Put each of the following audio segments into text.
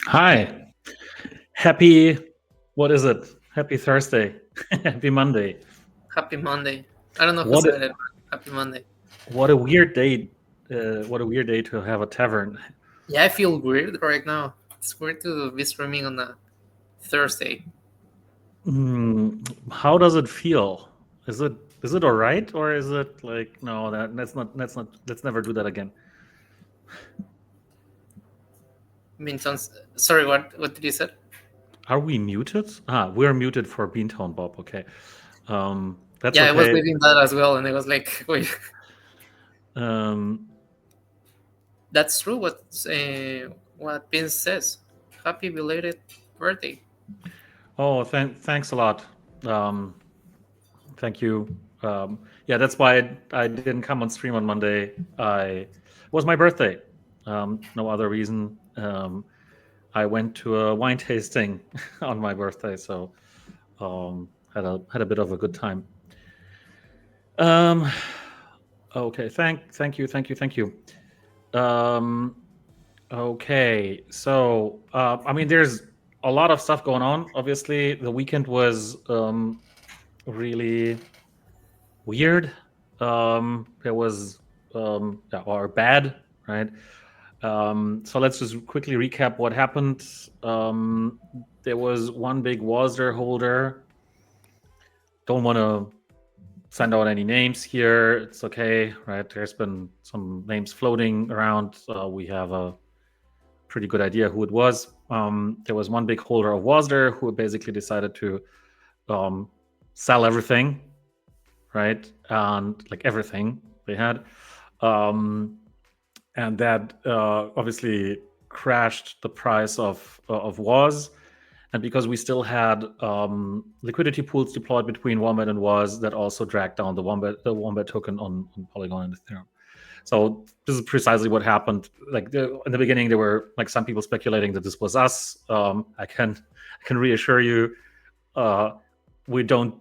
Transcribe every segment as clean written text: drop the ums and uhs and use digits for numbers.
Hi. Happy, what is it? Happy Thursday. Happy Monday. Happy Monday. I don't know who What said a, it, but happy Monday. what a weird day. What a weird day to have a tavern. Yeah, I feel weird right now. It's weird to be streaming on a Thursday. How does it feel? Is it all right, or is it like no? Let's never do that again. I mean, sorry, what did you say? Are we muted? We're muted for Beantown Bob. Okay, that's Yeah, I was okay. reading that as well, and I was like, wait, Um, that's true. What Vince says. Happy belated birthday. oh, thanks a lot. Thank you. Yeah, that's why I didn't come on stream on Monday. It was my birthday. No other reason. I went to a wine tasting on my birthday, so had a bit of a good time. Okay, thank you. Okay, so I mean, there's a lot of stuff going on. Obviously, the weekend was really weird. It was or bad, right? So let's just quickly recap what happened. There was one big Wazir holder. Don't want to send out any names here. It's okay, right? There's been some names floating around. We have a pretty good idea who it was. There was one big holder of was there who basically decided to sell everything, right? And like everything they had. And that obviously crashed the price of was. And because we still had liquidity pools deployed between Wombat and was, that also dragged down the Wombat token on Polygon and Ethereum. So this is precisely what happened. Like in the beginning, there were like some people speculating that this was us. I can reassure you, uh, we don't.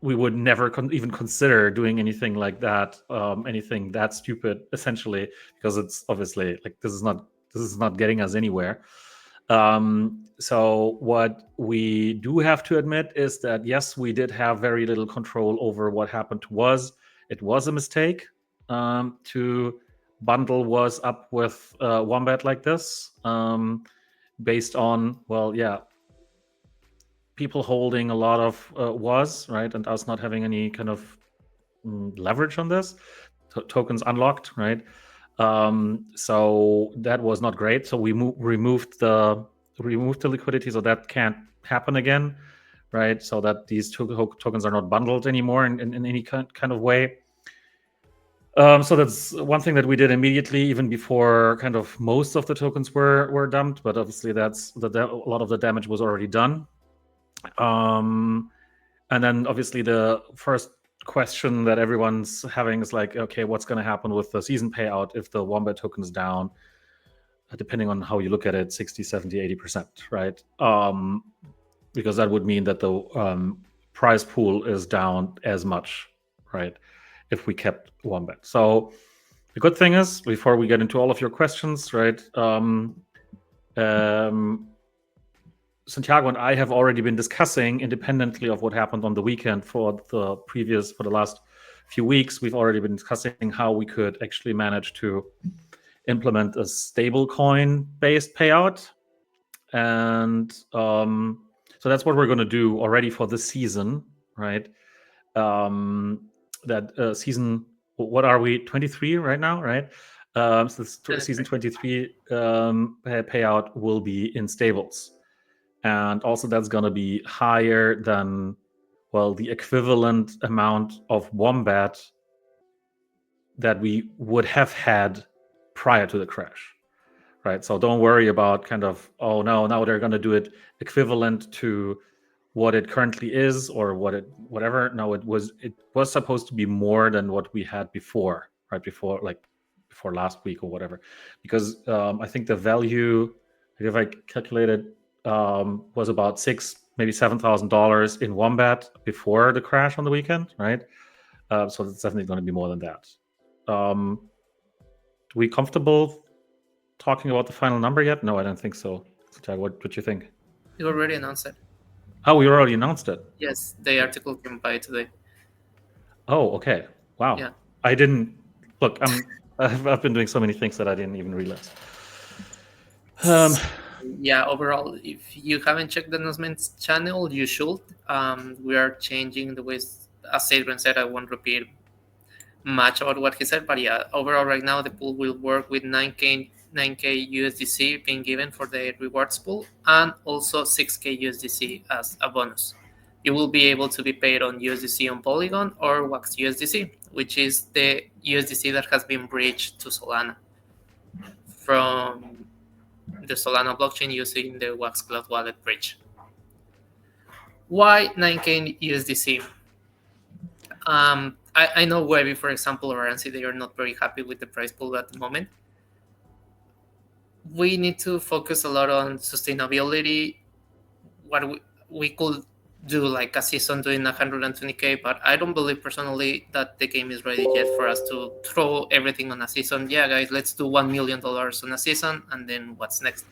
We would never even consider doing anything like that, anything that stupid, essentially, because it's obviously like this is not getting us anywhere. So what we do have to admit is that yes, we did have very little control over what happened to was. It was a mistake to bundle was up with Wombat like this, based on, well, yeah, people holding a lot of was, right, and us not having any kind of leverage on this. Tokens unlocked, right? So that was not great. So we removed the liquidity, so that can't happen again, right? So that these tokens are not bundled anymore in any kind of way. So that's one thing that we did immediately, even before kind of most of the tokens were dumped. But obviously, that's a lot of the damage was already done. And then obviously the first question that everyone's having is like, okay, what's going to happen with the season payout if the Wombat token is down? Depending on how you look at it, 60, 70, 80%, right? Because that would mean that the prize pool is down as much, right? If we kept Wombat. So the good thing is, before we get into all of your questions, right? Santiago and I have already been discussing, independently of what happened on the weekend, for the last few weeks. We've already been discussing how we could actually manage to implement a stable coin based payout. And so that's what we're going to do already for this season, right? That season, what are we, 23 right now, right? So this season 23 payout will be in stables. And also that's going to be higher than, well, the equivalent amount of Wombat that we would have had prior to the crash, right? So don't worry about kind of, oh no, now they're going to do it equivalent to what it currently is, or whatever. No, it was supposed to be more than what we had before, right? Before last week or whatever, because I think the value, if I calculated, was about maybe $7,000 in Wombat before the crash on the weekend, right? So it's definitely going to be more than that. Are we comfortable talking about the final number yet? No, I don't think so. What do you think? You already announced it. Oh, we already announced it. Yes, the article came by today. Oh, okay. Wow. Yeah. I didn't look. I've been doing so many things that I didn't even realize. Yeah, overall, if you haven't checked the announcements channel, you should. We are changing the ways, as Adrian said. I won't repeat much about what he said, but yeah, overall, right now the pool will work with 9k USDC being given for the rewards pool, and also 6k USDC as a bonus. You will be able to be paid on USDC on Polygon or Wax USDC, which is the USDC that has been bridged to Solana from the Solana blockchain using the Wax Cloud Wallet bridge. Why 9k USDC? I know Webby, for example, or Ansi, they are not very happy with the price pool at the moment. We need to focus a lot on sustainability. What we could do, like a season doing 120k, but I don't believe personally that the game is ready yet for us to throw everything on a season. Yeah, guys, let's do $1 million on a season, and then what's next?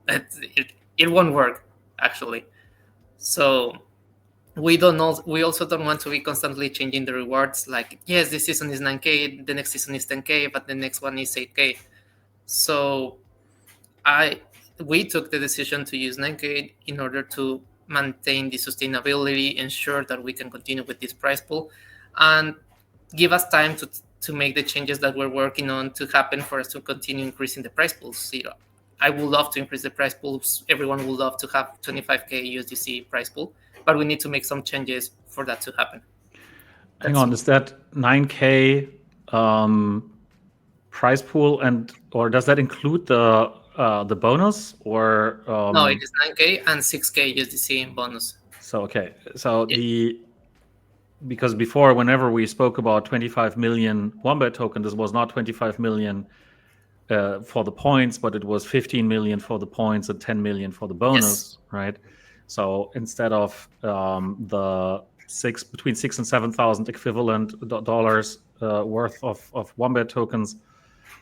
It won't work, actually. So we don't know. We also don't want to be constantly changing the rewards. Like, yes, this season is 9k, the next season is 10k, but the next one is 8k. So we took the decision to use 9k in order to maintain the sustainability, ensure that we can continue with this price pool, and give us time to make the changes that we're working on to happen for us to continue increasing the price pools. I would love to increase the price pools. Everyone would love to have 25k USDC price pool, but we need to make some changes for that to happen. Hang on, is that 9K price pool, or does that include the bonus, or No, it is 9k and 6k USDC in bonus. So because before, whenever we spoke about 25 million Wombat token, this was not 25 million for the points, but it was 15 million for the points and 10 million for the bonus, right? So instead of the between 6 and 7,000 equivalent dollars worth of Wombat tokens,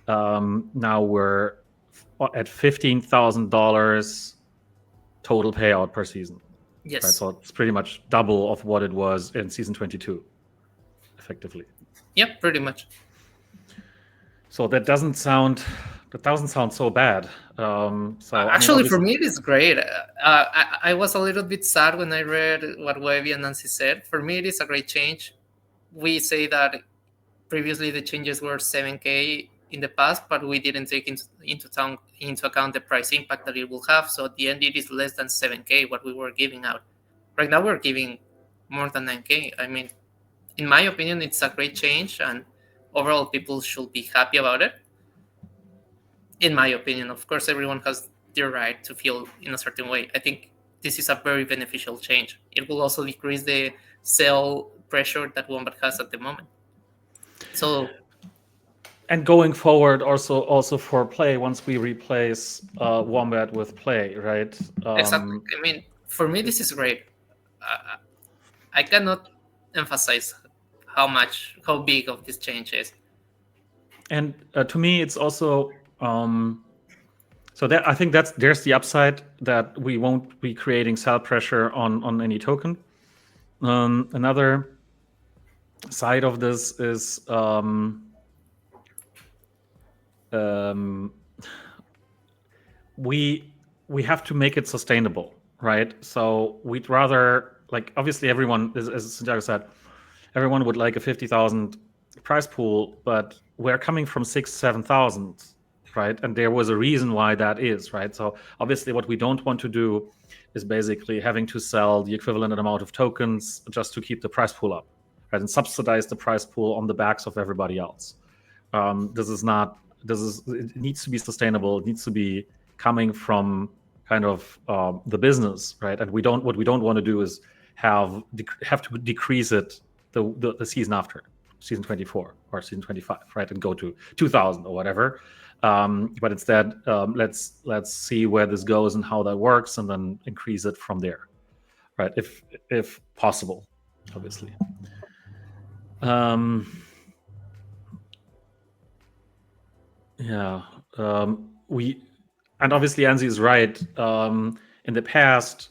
now we're at $15,000 total payout per season. Yes. Right, so it's pretty much double of what it was in season 22, effectively. Yep, pretty much. So that doesn't sound so bad. Actually, for me, it is great. I was a little bit sad when I read what Webby and Nancy said. For me, it is a great change. We say that previously the changes were 7k in the past, but we didn't take into account the price impact that it will have. So at the end, it is less than 7k what we were giving out. Right now, we're giving more than 9k. I mean, in my opinion, it's a great change, and overall, people should be happy about it. In my opinion, of course, everyone has their right to feel in a certain way. I think this is a very beneficial change. It will also decrease the sell pressure that Wombat has at the moment. So, and going forward, also for play, once we replace Wombat with play, right? Exactly. I mean, for me, this is great. I cannot emphasize how big of this change is. And to me, it's also so that I think there's the upside that we won't be creating sell pressure on any token. Another side of this is we have to make it sustainable, right? So we'd rather, like, obviously everyone, as Santiago said, everyone would like a 50,000 price pool, but we're coming from 7,000, right? And there was a reason why that is, right? So obviously what we don't want to do is basically having to sell the equivalent amount of tokens just to keep the price pool up, right? And subsidize the price pool on the backs of everybody else. It needs to be sustainable. It needs to be coming from kind of the business, right? And what we don't want to do is have to decrease it the season after, season 24 or season 25, right, and go to 2,000 or whatever. But instead, let's see where this goes and how that works, and then increase it from there, right? If possible, obviously. Yeah. And obviously Anzi is right. In the past,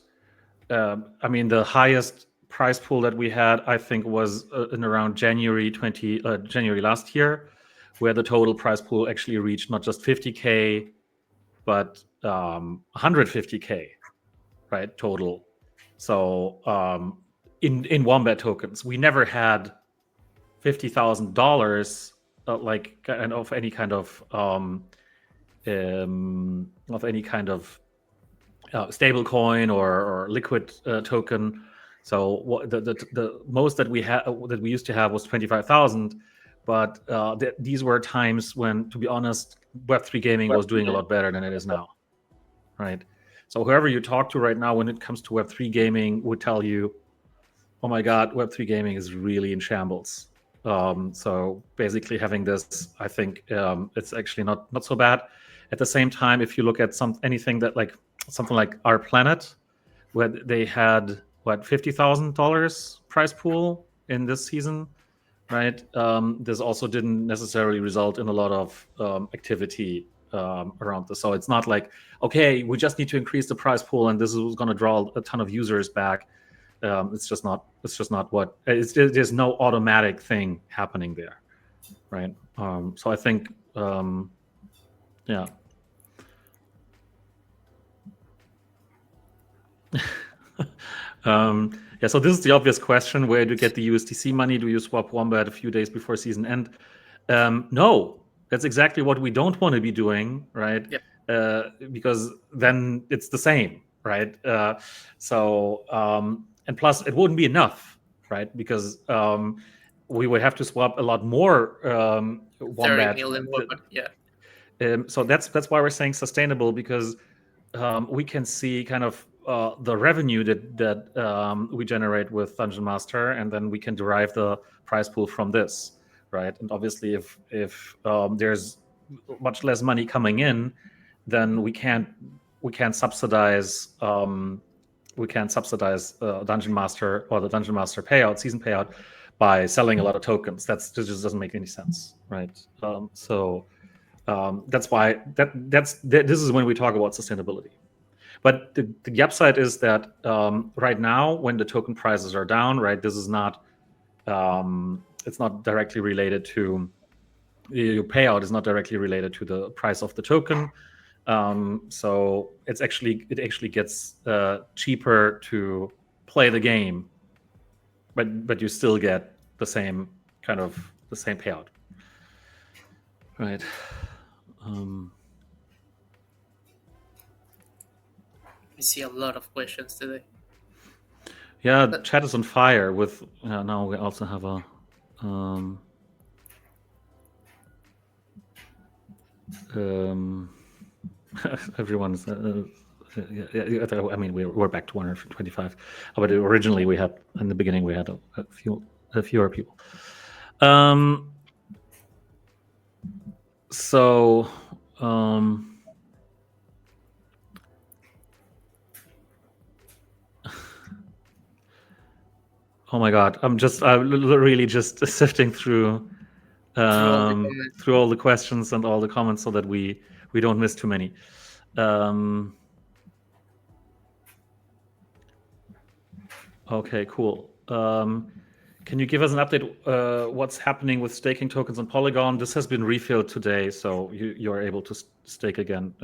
I mean, the highest price pool that we had, I think, was in around January last year, where the total price pool actually reached not just 50k, but 150k, right, total. So in Wombat tokens, we never had $50,000 like of any kind of stable coin or liquid token. So what the most that we used to have was 25,000, but these were times when, to be honest, Web3 gaming was doing a lot better than it is now, right? So whoever you talk to right now when it comes to Web3 gaming would tell you, oh my God, Web3 gaming is really in shambles. So basically having this, I think it's actually not so bad. At the same time, if you look at something like Our Planet, where they had $50,000 price pool in this season, right? This also didn't necessarily result in a lot of activity around this. So it's not like, okay, we just need to increase the price pool and this is going to draw a ton of users back. It's just not what there's no automatic thing happening there, right? So I think yeah. Yeah, so this is the obvious question: where do you get the USDC money? Do you swap Wombat a few days before season end? No, that's exactly what we don't want to be doing, right? Yep. because then it's the same, right? And plus it wouldn't be enough, right? Because we would have to swap a lot more 30 wombat. million weapon. Yeah. So that's why we're saying sustainable, because we can see kind of the revenue that we generate with Dungeon Master, and then we can derive the prize pool from this, right? And obviously, if there's much less money coming in, then we can't subsidize Dungeon Master or the Dungeon Master payout, season payout, by selling a lot of tokens. That just doesn't make any sense, right? That's why this is when we talk about sustainability. But the upside is that right now, when the token prices are down, right, this is not it's not directly related to your payout is not directly related to the price of the token. So it actually gets cheaper to play the game, but you still get the same payout, right? We see a lot of questions today. Yeah, chat is on fire with. Now we also have a. Everyone's. I mean, we're back to 125, but originally we had in the beginning we had a fewer people. So. Oh my God! I'm really just sifting through all the questions and all the comments so that we don't miss too many. Okay, cool. Can you give us an update? What's happening with staking tokens on Polygon? This has been refilled today, so you're able to stake again.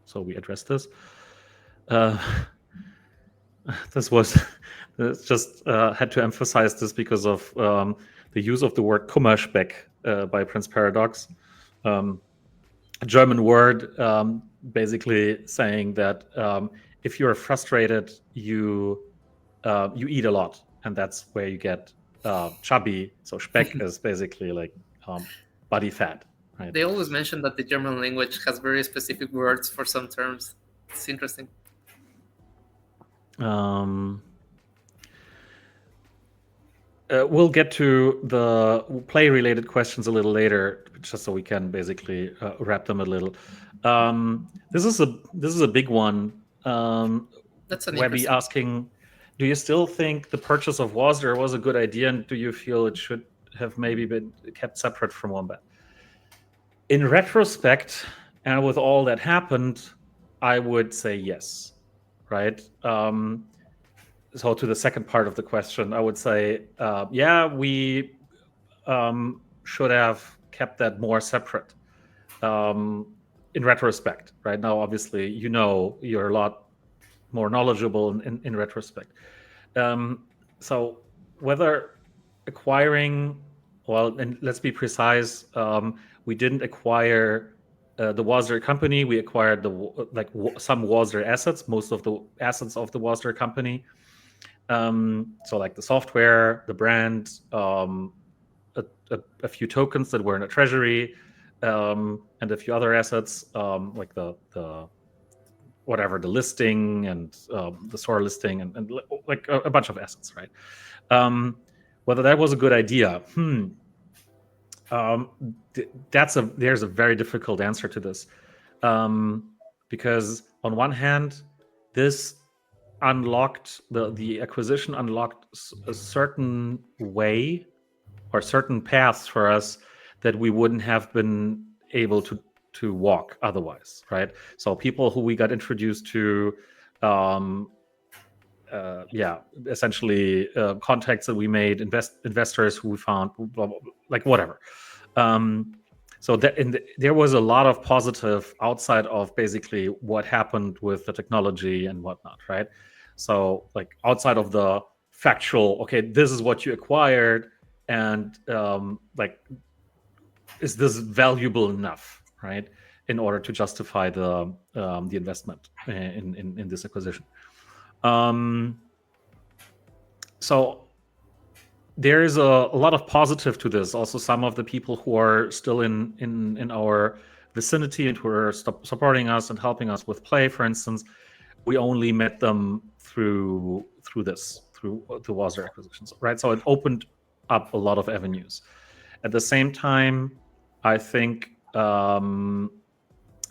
So we addressed this. This was just had to emphasize this because of the use of the word Kummerspeck by Prince Paradox, a German word basically saying that if you're frustrated, you eat a lot, and that's where you get chubby. So Speck is basically like body fat. Right? They always mention that the German language has very specific words for some terms. It's interesting. We'll get to the play-related questions a little later, just so we can basically wrap them a little. This is a big one. That's an Webby asking, do you still think the purchase of Wazder was a good idea, and do you feel it should have maybe been kept separate from Wombat? In retrospect, and with all that happened, I would say yes. Right? So to the second part of the question, I would say, yeah, we should have kept that more separate. In retrospect, right now, obviously, you're a lot more knowledgeable in retrospect. So whether acquiring, well, and let's be precise, we didn't acquire the Wazder company. We acquired some Wazder assets, most of the assets of the Wazder company. So like the software, the brand, a few tokens that were in a treasury, and a few other assets, like the whatever, the listing and the store listing, and like a bunch of assets, right? Whether that was a good idea, there's a very difficult answer to this, because on one hand, this unlocked the acquisition unlocked a certain way or certain paths for us that we wouldn't have been able to walk otherwise, right? So people who we got introduced to, essentially contacts that we made, investors who we found, blah, blah, blah, like whatever. So there was a lot of positive outside of basically what happened with the technology and whatnot, right? So like outside of the factual, okay, this is what you acquired, and like, is this valuable enough, right? in order to justify the investment in this acquisition. Um, so there is a lot of positive to this. Also, some of the people who are still in our vicinity and who are supporting us and helping us with play, for instance, we only met them through the Wazir acquisitions, right? So it opened up a lot of avenues. At the same time, I think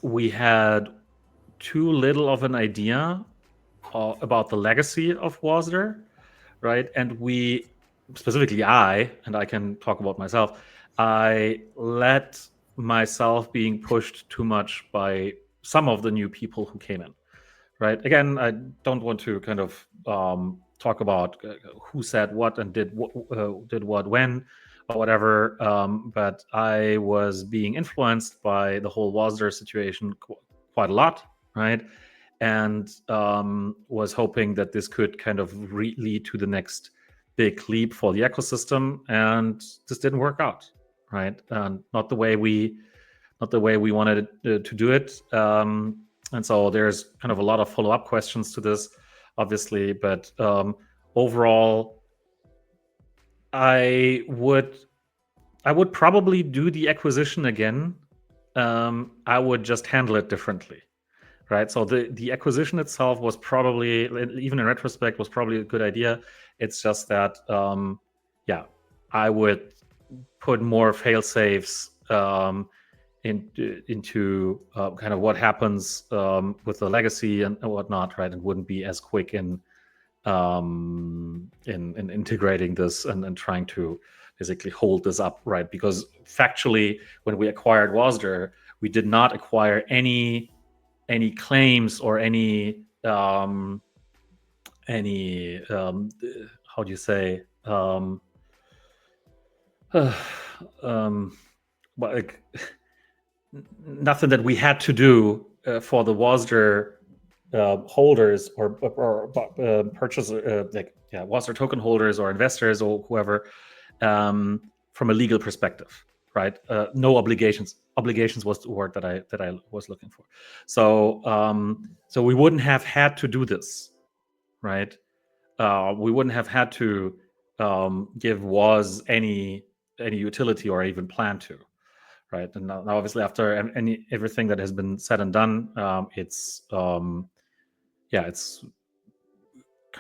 we had too little of an idea about the legacy of Wazir, right? And we, specifically and I can talk about myself, I let myself being pushed too much by some of the new people who came in, right? Again, I don't want to kind of talk about who said what and did what when or whatever, but I was being influenced by the whole Wasder situation quite a lot, right? And was hoping that this could kind of lead to the next big leap for the ecosystem, and this didn't work out, right? And not the way we wanted to do it. And so there's kind of a lot of follow-up questions to this, obviously, but overall, I would probably do the acquisition again. I would just handle it differently, right? So the acquisition itself was probably, even in retrospect, was probably a good idea. It's just that, I would put more fail safes into kind of what happens with the legacy and whatnot, right? And wouldn't be as quick in integrating this and trying to basically hold this up, right? Because factually, when we acquired Wasder, we did not acquire any claims or any how do you say like nothing that we had to do for the Wasder holders or purchaser, Wasder token holders or investors or whoever, from a legal perspective, right? No obligations. Obligations was the word that I was looking for. So so we wouldn't have had to do this, right? We wouldn't have had to give WAS any utility or even plan to, right? And now obviously, after everything that has been said and done, it's kind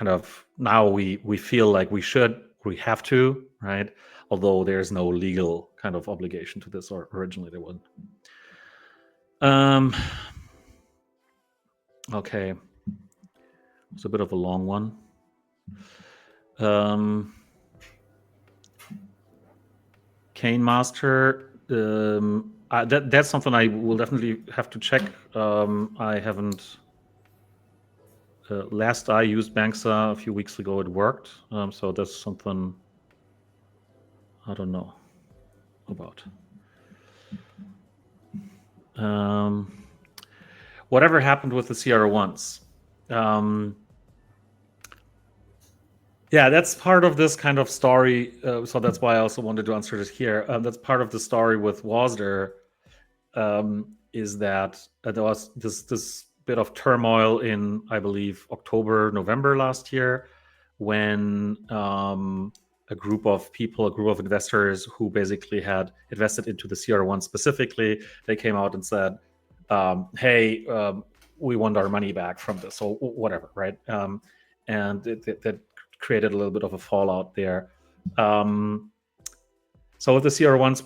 of, now we feel like we have to, right? Although there's no legal kind of obligation to this, or originally there wasn't. Okay, it's a bit of a long one. Kane Master, that's something I will definitely have to check. I haven't. Last I used Banksa a few weeks ago, it worked. So that's something I don't know about. Whatever happened with the CR1s? Yeah, that's part of this kind of story. So that's why I also wanted to answer this here. That's part of the story with Wasder, is that there was this bit of turmoil in, I believe, October, November last year, when a group of investors who basically had invested into the CR1 specifically, they came out and said, hey, we want our money back from this, or whatever, right? And that created a little bit of a fallout there. So with the CR1s,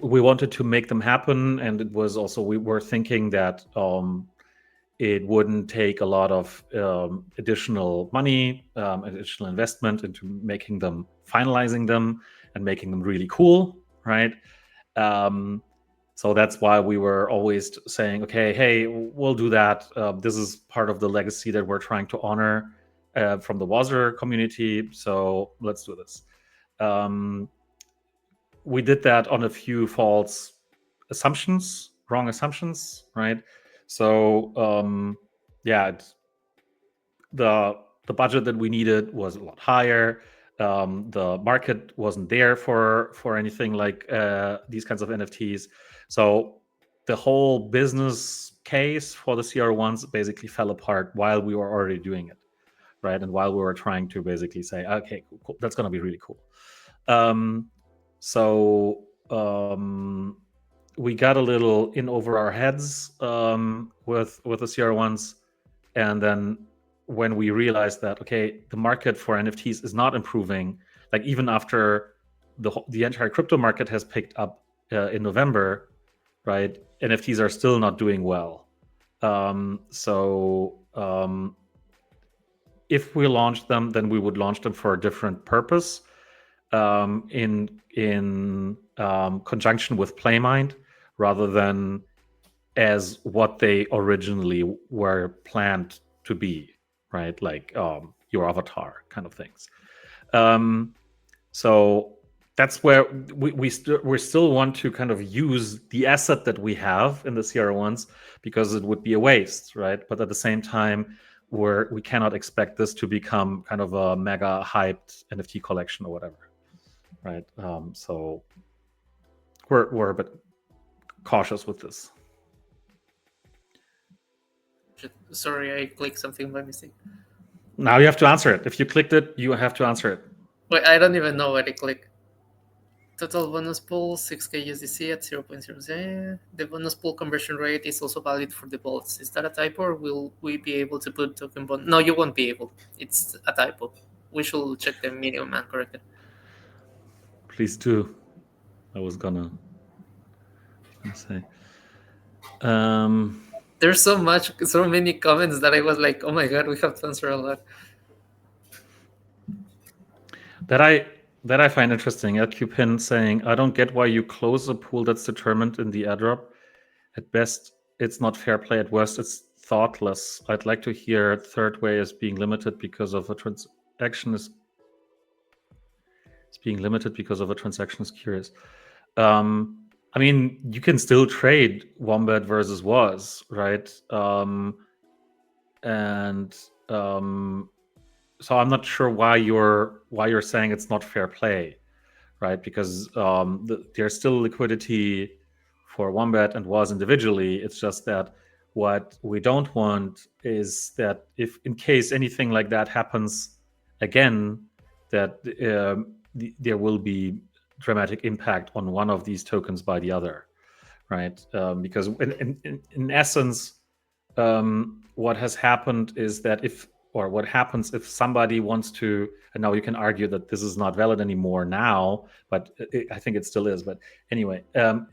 we wanted to make them happen, and it was also, we were thinking that it wouldn't take a lot of additional money, additional investment into finalizing them and making them really cool, right? So that's why we were always saying, okay, hey, we'll do that. This is part of the legacy that we're trying to honor from the Wazir community, so let's do this. We did that on a few false assumptions, wrong assumptions, right? So the budget that we needed was a lot higher. The market wasn't there for anything like these kinds of NFTs. So the whole business case for the CR1s basically fell apart while we were already doing it, right? And while we were trying to basically say, okay, cool, that's going to be really cool. So we got a little in over our heads with the CR1s, and then when we realized that okay, the market for NFTs is not improving, like even after the entire crypto market has picked up in November, right? NFTs are still not doing well. So if we launch them, then we would launch them for a different purpose, in conjunction with Playmind, rather than as what they originally were planned to be, right? Like your avatar kind of things. So that's where we still want to kind of use the asset that we have in the CR1s, because it would be a waste, right? But at the same time, we cannot expect this to become kind of a mega hyped NFT collection or whatever, right? So we're a bit cautious with this. Sorry, I clicked something by mistake. Now you have to answer it. If you clicked it, you have to answer it. Wait, I don't even know what I clicked. Total bonus pool 6k USDC at 0.00. The bonus pool conversion rate is also valid for the bolts. Is that a typo, or will we be able to put token bond? No, you won't be able. It's a typo. We should check the medium and correct it. Please do. I was gonna say. There's so many comments that I was like, oh my god, we have to answer a lot. That I find interesting. LQPin saying, I don't get why you close a pool that's determined in the airdrop. At best, it's not fair play. At worst, it's thoughtless. I'd like to hear third way as being limited because of a transaction is being limited because of a transaction is curious. I mean, you can still trade Wombat versus Was, right? So I'm not sure why you're saying it's not fair play, right? Because there's still liquidity for Wombat and Was individually. It's just that what we don't want is that if in case anything like that happens again, that there will be dramatic impact on one of these tokens by the other, right? Because in essence, what has happened is that what happens if somebody wants to, and now you can argue that this is not valid anymore now, but I think it still is. But anyway,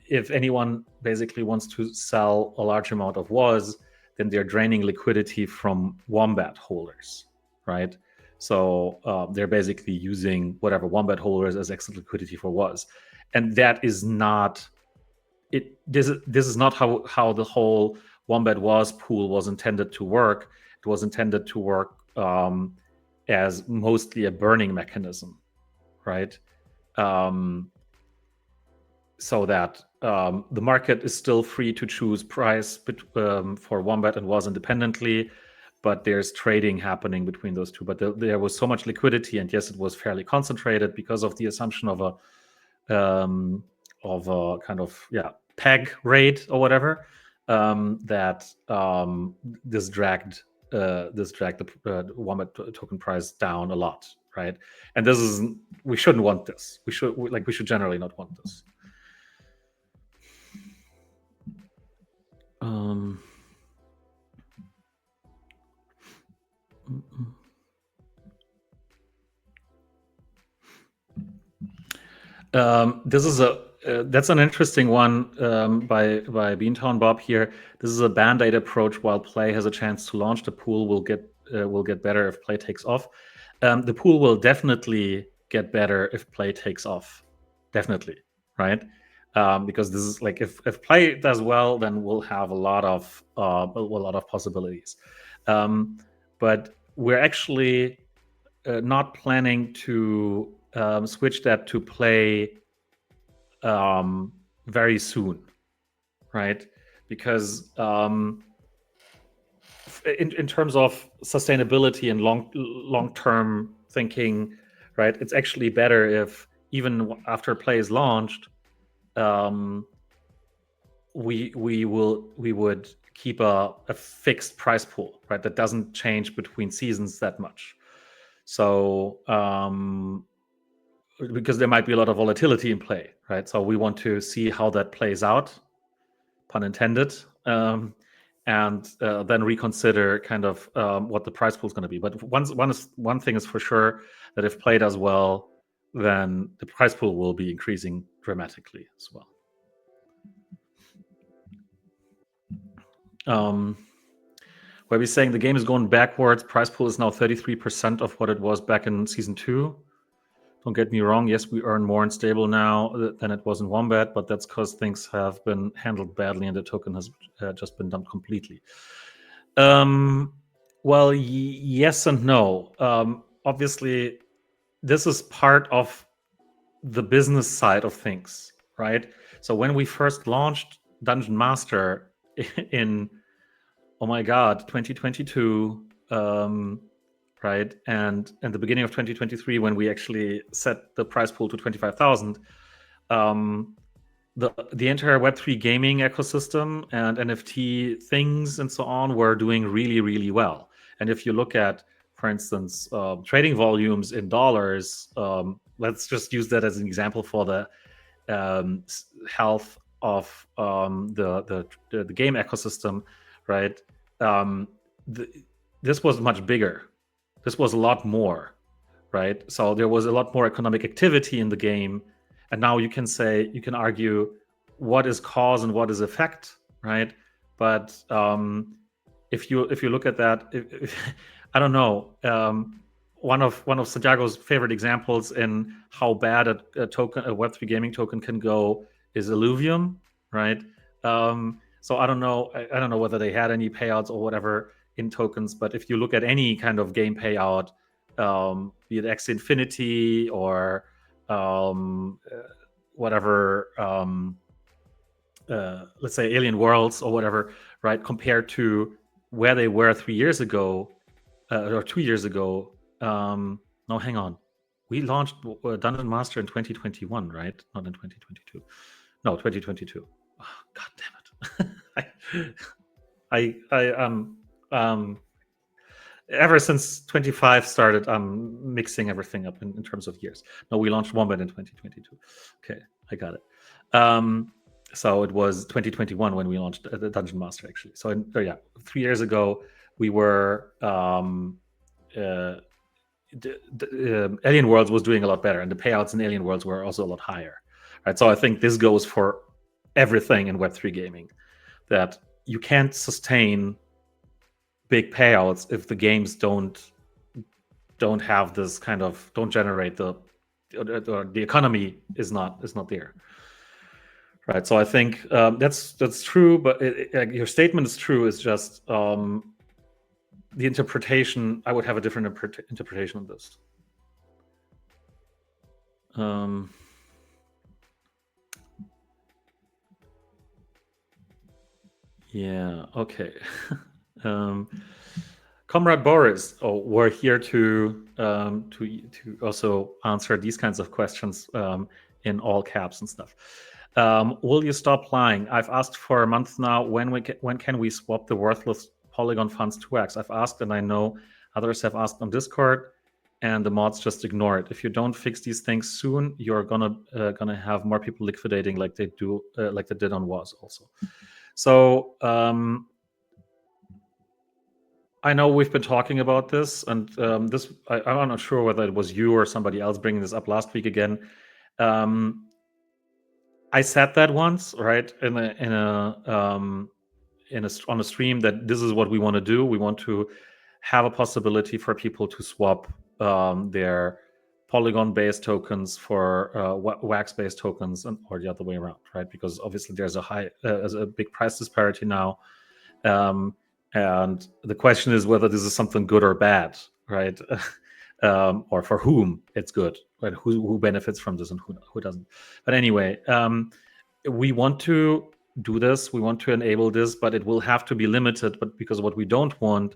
if anyone basically wants to sell a large amount of Was, then they're draining liquidity from Wombat holders, right? So they're basically using whatever Wombat holders as extra liquidity for Was, and that is not it. This is not how the whole Wombat Was pool was intended to work. It was intended to work as mostly a burning mechanism, right? So that the market is still free to choose price for Wombat and Was independently, but there's trading happening between those two. But there was so much liquidity, and yes, it was fairly concentrated because of the assumption of a kind of peg rate or whatever, that this dragged the Wombat token price down a lot, right? And we shouldn't want this. We should generally not want this. That's an interesting one by Beantown Bob here. This is a band-aid approach. While play has a chance to launch, the pool will get better if play takes off. The pool will definitely get better if play takes off, definitely, right? Because this is like if play does well, then we'll have a lot of possibilities. But we're actually not planning to switch that to play very soon, right? Because in terms of sustainability and long-term thinking, right, it's actually better if even after play is launched, we would keep a fixed price pool, right? That doesn't change between seasons that much. So because there might be a lot of volatility in play, right? So we want to see how that plays out, pun intended, and then reconsider kind of what the price pool is going to be. But one thing is for sure, that if play does well, then the price pool will be increasing dramatically as well. Where we're saying the game is going backwards, price pool is now 33% of what it was back in season 2. Don't get me wrong, yes, we earn more in stable now than it was in Wombat, but that's because things have been handled badly and the token has just been dumped completely. Well, yes and no. Obviously, this is part of the business side of things, right? So when we first launched Dungeon Master in, oh my god, 2022, right, and the beginning of 2023, when we actually set the price pool to 25,000, the entire Web3 gaming ecosystem and NFT things and so on were doing really, really well. And if you look at, for instance, trading volumes in dollars, let's just use that as an example for the health of the game ecosystem, right? This was much bigger. This was a lot more, right? So there was a lot more economic activity in the game, and now you can argue what is cause and what is effect, right? But if you look at that, I don't know. One of Santiago's favorite examples in how bad a Web3 gaming token can go is Illuvium, right? So I don't know. I don't know whether they had any payouts or whatever in tokens, but if you look at any kind of game payout, be it X Infinity or whatever, let's say Alien Worlds or whatever, right? Compared to where they were 3 years ago or 2 years ago. No, hang on. We launched Dungeon Master in 2021, right? Not in 2022. No, 2022. Oh, God damn it. I ever since 25 started, I'm mixing everything up in terms of years. No, we launched Wombat in 2022. Okay, I got it. So it was 2021 when we launched the Dungeon Master, actually. So yeah, 3 years ago, we were Alien Worlds was doing a lot better, and the payouts in Alien Worlds were also a lot higher, right? So I think this goes for everything in Web3 gaming, that you can't sustain big payouts if the games don't have this kind of, don't generate the economy is not there, right? So I think that's true, but your statement is true. It's just the interpretation. I would have a different interpretation of this. Yeah. Okay. Comrade Boris, we're here to also answer these kinds of questions in all caps and stuff. Will you stop lying? I've asked for a month now. When can we swap the worthless Polygon funds to X? I've asked, and I know others have asked on Discord, and the mods just ignore it. If you don't fix these things soon, you're gonna have more people liquidating like they did on WAS also. So I know we've been talking about this, and I'm not sure whether it was you or somebody else bringing this up last week again. I said that once, right, on a stream, that this is what we want to do. We want to have a possibility for people to swap their Polygon-based tokens for Wax-based tokens, or the other way around, right? Because obviously there's a big price disparity now. And the question is whether this is something good or bad, right? Or for whom it's good, right? Who benefits from this and who doesn't. But anyway, we want to do this. We want to enable this, but it will have to be limited. But because what we don't want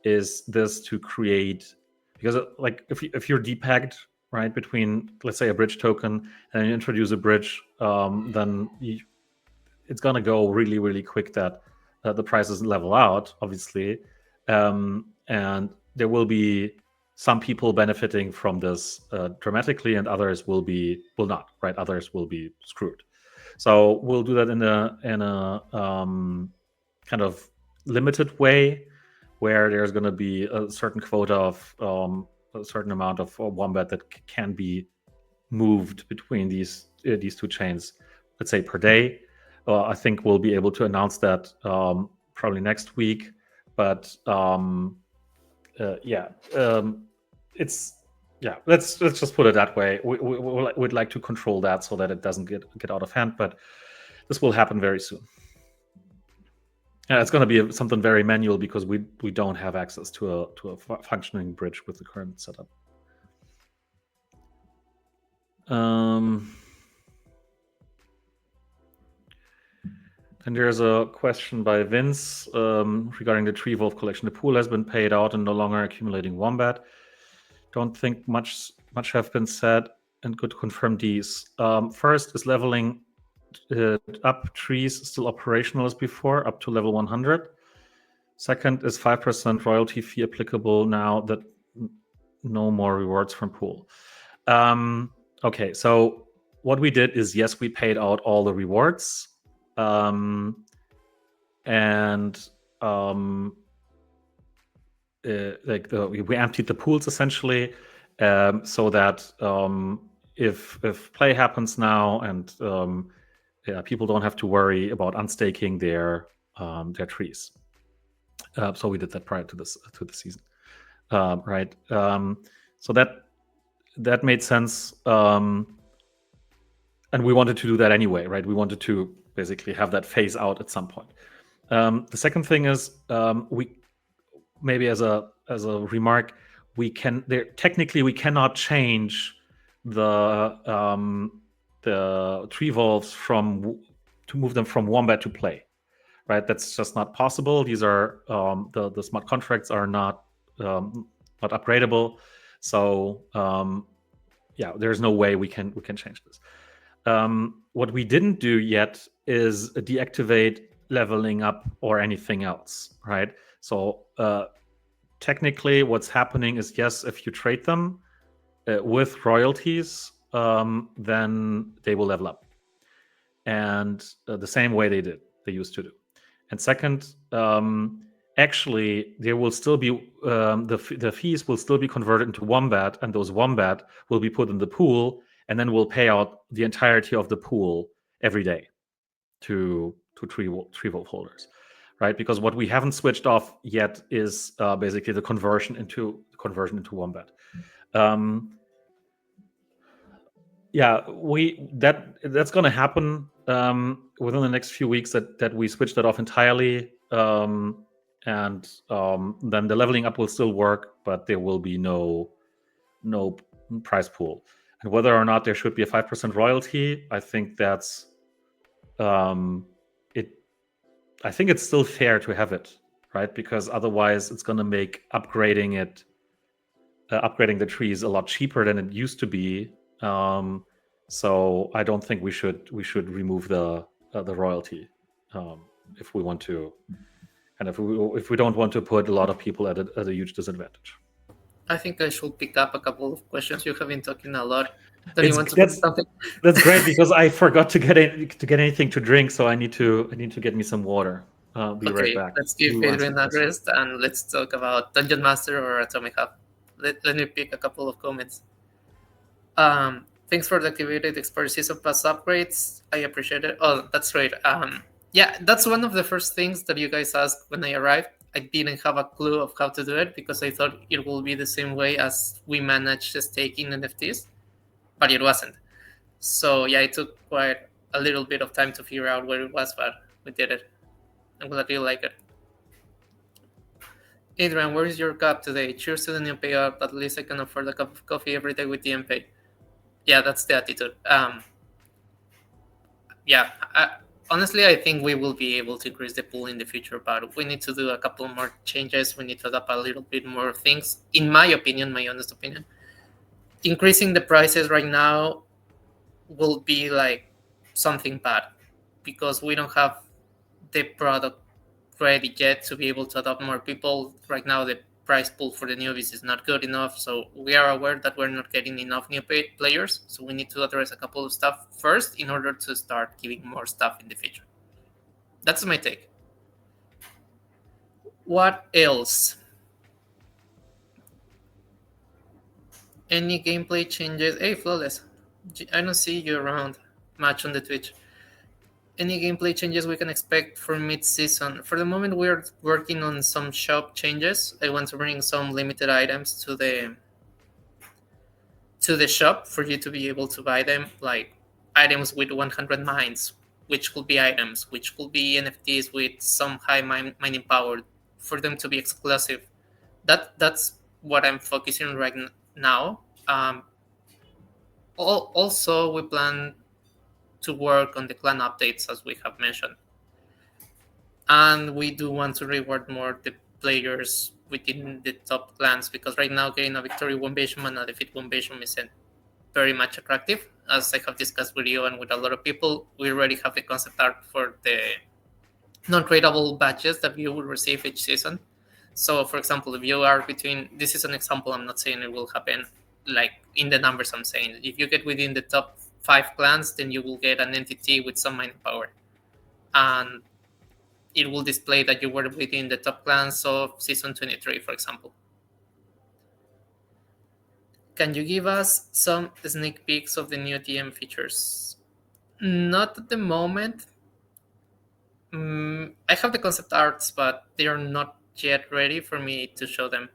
is this to create, because like if you're depegged, right, between, let's say, a bridge token and you introduce a bridge, then it's gonna go really really quick that the prices level out, obviously, and there will be some people benefiting from this dramatically, and others will not. Right, others will be screwed. So we'll do that in a kind of limited way, where there's going to be a certain quota of a certain amount of wombat that can be moved between these two chains, let's say per day. I think we'll be able to announce that probably next week. But yeah, it's yeah. Let's just put it that way. We'd like to control that so that it doesn't get out of hand. But this will happen very soon. Yeah, it's going to be something very manual because we don't have access to a functioning bridge with the current setup. And there's a question by Vince regarding the Tree Wolf collection. The pool has been paid out and no longer accumulating wombat. Don't think much have been said, and could confirm these. First, is leveling up trees still operational as before, up to level 100? Second, is 5% royalty fee applicable now that no more rewards from pool? Okay, so what we did is, yes, we paid out all the rewards. And we emptied the pools essentially, so that if play happens now and people don't have to worry about unstaking their trees. So we did that prior to the season, right? So that made sense, and we wanted to do that anyway, right? We wanted to basically have that phase out at some point. The second thing is, we maybe as a remark, technically we cannot change the tree wolves to move them from wombat to play, right? That's just not possible. These are the smart contracts are not upgradable, so yeah, there's no way we can change this. What we didn't do yet is deactivate leveling up or anything else, right? So technically what's happening is, yes, if you trade them with royalties, then they will level up, and the same way they used to do. And second, actually there will still be the fees will still be converted into wombat, and those wombat will be put in the pool, and then we'll pay out the entirety of the pool every day to tree wolf holders, right? Because what we haven't switched off yet is basically the conversion into wombat. Yeah, that's going to happen within the next few weeks, that we switch that off entirely, and then the leveling up will still work, but there will be no prize pool. And whether or not there should be a 5% royalty, I think that's it. I think it's still fair to have it, right? Because otherwise, it's going to make upgrading the trees a lot cheaper than it used to be. So I don't think we should remove the royalty if we want to, and if we don't want to put a lot of people at a huge disadvantage. I think I should pick up a couple of questions. You have been talking a lot. That's great, because I forgot to get anything to drink, so I need to get me some water. Be right back. Let's give Adrian a rest and let's talk about Dungeon Master or Atomic Hub. Let me pick a couple of comments. Thanks for the activated Expert Season Pass upgrades. I appreciate it. Oh, that's great. Yeah, that's one of the first things that you guys asked when I arrived. I didn't have a clue of how to do it because I thought it will be the same way as we managed staking NFTs, but it wasn't. So yeah, it took quite a little bit of time to figure out where it was, but we did it. I'm glad you like it. Adrian, where is your cup today? Cheers to the new payout. At least I can afford a cup of coffee every day with the MPay. Yeah, that's the attitude. Yeah, honestly, I think we will be able to increase the pool in the future, but we need to do a couple more changes. We need to adapt a little bit more things. In my opinion, my honest opinion, increasing the prices right now will be like something bad, because we don't have the product ready yet to be able to adopt more people. Right now, the price pool for the newbies is not good enough, so we are aware that we're not getting enough new players. So we need to address a couple of stuff first in order to start giving more stuff in the future. That's my take. What else? Any gameplay changes? Hey, Flawless. I don't see you around much on the Twitch. Any gameplay changes we can expect for mid-season? For the moment, we're working on some shop changes. I want to bring some limited items to the shop for you to be able to buy them, like items with 100 mines, which could be items, which could be NFTs with some high mining power, for them to be exclusive. That's what I'm focusing on right now. Also, we plan to work on the clan updates, as we have mentioned, and we do want to reward more the players within the top clans, because right now getting a victory 1 and a defeat 1 isn't very much attractive. As I have discussed with you and with a lot of people, we already have the concept art for the non-tradable badges that you will receive each season. So, for example, if you are between, this is an example, I'm not saying it will happen like in the numbers I'm saying. If you get within the top 5 clans, then you will get an entity with some mining power. And it will display that you were within the top clans of season 23, for example. Can you give us some sneak peeks of the new TM features? Not at the moment. I have the concept arts, but they are not yet ready for me to show them.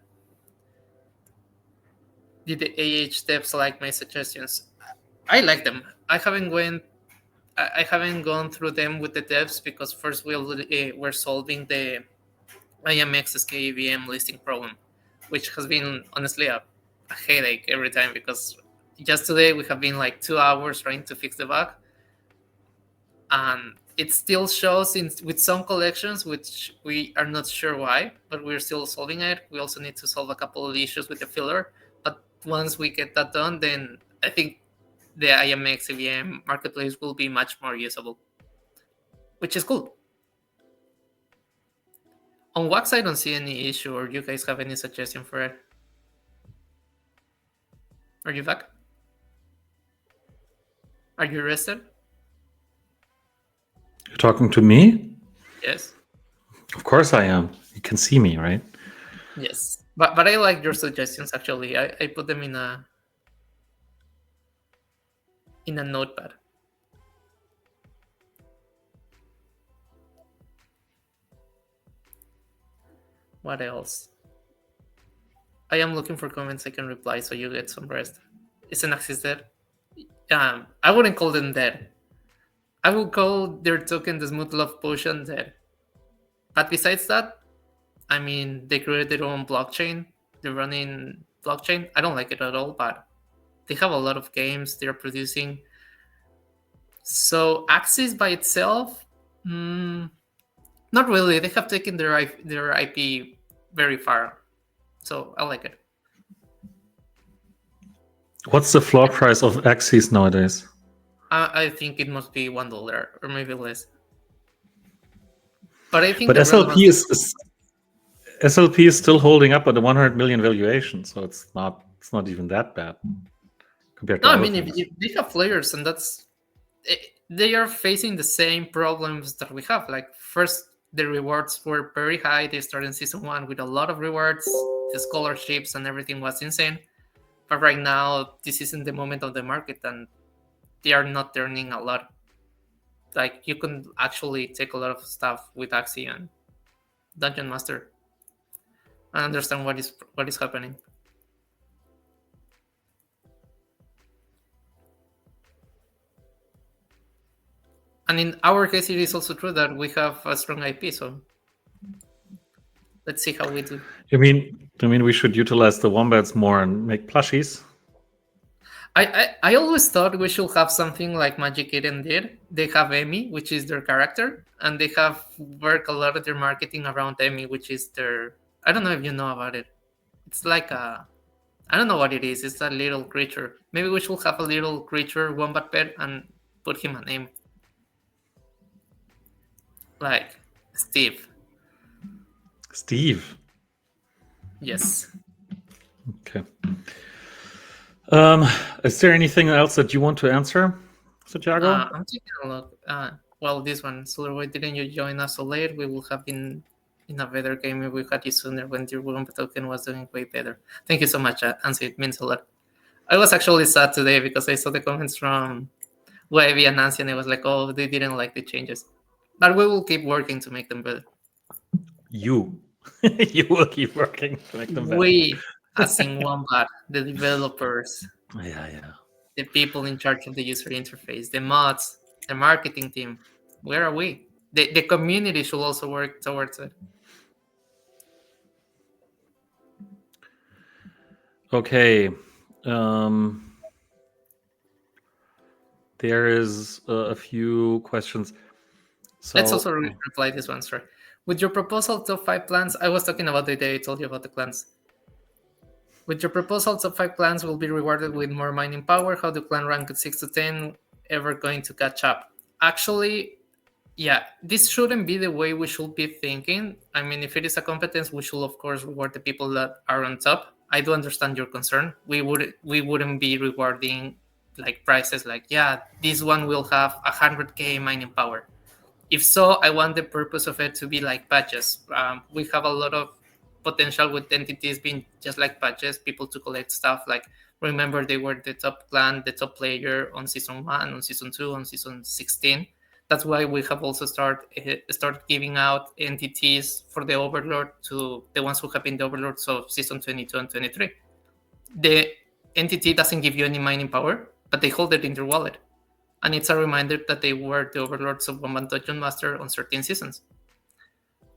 Did the AH devs like my suggestions? I like them. I haven't gone through them with the devs, because first we're solving the IMX SKEVM listing problem, which has been honestly a headache every time, because just today we have been like 2 hours trying to fix the bug, and it still shows with some collections, which we are not sure why, but we're still solving it. We also need to solve a couple of issues with the filler, but once we get that done, then I think the IMX EVM marketplace will be much more usable, which is cool. On Wax, I don't see any issue, or you guys have any suggestion for it? Are you back? Are you rested? You're talking to me? Yes. Of course I am. You can see me, right? Yes. But I like your suggestions, actually. I put them in a notepad. What else? I am looking for comments I can reply, so you get some rest. Is an Axis dead? I wouldn't call them dead. I would call their token the Smooth Love Potion dead. But besides that, I mean, they created their own blockchain. They're running blockchain. I don't like it at all, but they have a lot of games they're producing. So Axis by itself, not really. They have taken their IP very far, so I like it. What's the floor price of Axis nowadays? I think it must be $1 or maybe less. But I think But SLP is still holding up at the 100 million valuation, so it's not even that bad compared to no. I other mean, things. if they have players, and they are facing the same problems that we have. Like, first, the rewards were very high. They started season 1 with a lot of rewards, the scholarships and everything was insane. But right now, this isn't the moment of the market, and they are not earning a lot. Like, you can actually take a lot of stuff with Axie and Dungeon Master and understand what is happening. And in our case, it is also true that we have a strong IP. So let's see how we do. You mean we should utilize the wombats more and make plushies? I always thought we should have something like Magic Eden did. They have Emmy, which is their character, and they have worked a lot of their marketing around Emmy, which is their. I don't know if you know about it. It's like I don't know what it is. It's a little creature. Maybe we should have a little creature wombat pet and put him a name. like Steve. Steve. Yes. Okay. Um, is there anything else that you want to answer, Santiago? I'm taking a look. Well, this one. So why didn't you join us so late? We would have been in a better game if we had you sooner when your Wumpa token was doing way better. Thank you so much, Ansi. It means a lot. I was actually sad today because I saw the comments from Wavy and Nancy, and I was like, oh, they didn't like the changes. But we will keep working to make them better. You. You will keep working to make them better. We, as in Wombat, the developers, Yeah, yeah. the people in charge of the user interface, the mods, the marketing team, where are we? The community should also work towards it. Okay. Um, there is a few questions. Let's So, also reply this one, sorry. With your proposal top 5 plans, I was talking about the day I told you about the clans. With your proposal, top 5 clans will be rewarded with more mining power. How do clan rank at 6 to 10 ever going to catch up? Actually, yeah, this shouldn't be the way we should be thinking. I mean, if it is a competence, we should of course reward the people that are on top. I do understand your concern. We wouldn't be rewarding like prices like, yeah, this one will have 100k mining power. If so, I want the purpose of it to be like patches. We have a lot of potential with entities being just like patches, people to collect stuff. Like, remember, they were the top clan, the top player on season 1, on season 2, on season 16. That's why we have also start giving out entities for the Overlord to the ones who have been the Overlords of season 22 and 23. The entity doesn't give you any mining power, but they hold it in their wallet, and it's a reminder that they were the overlords of Wombat Dungeon Master on certain seasons.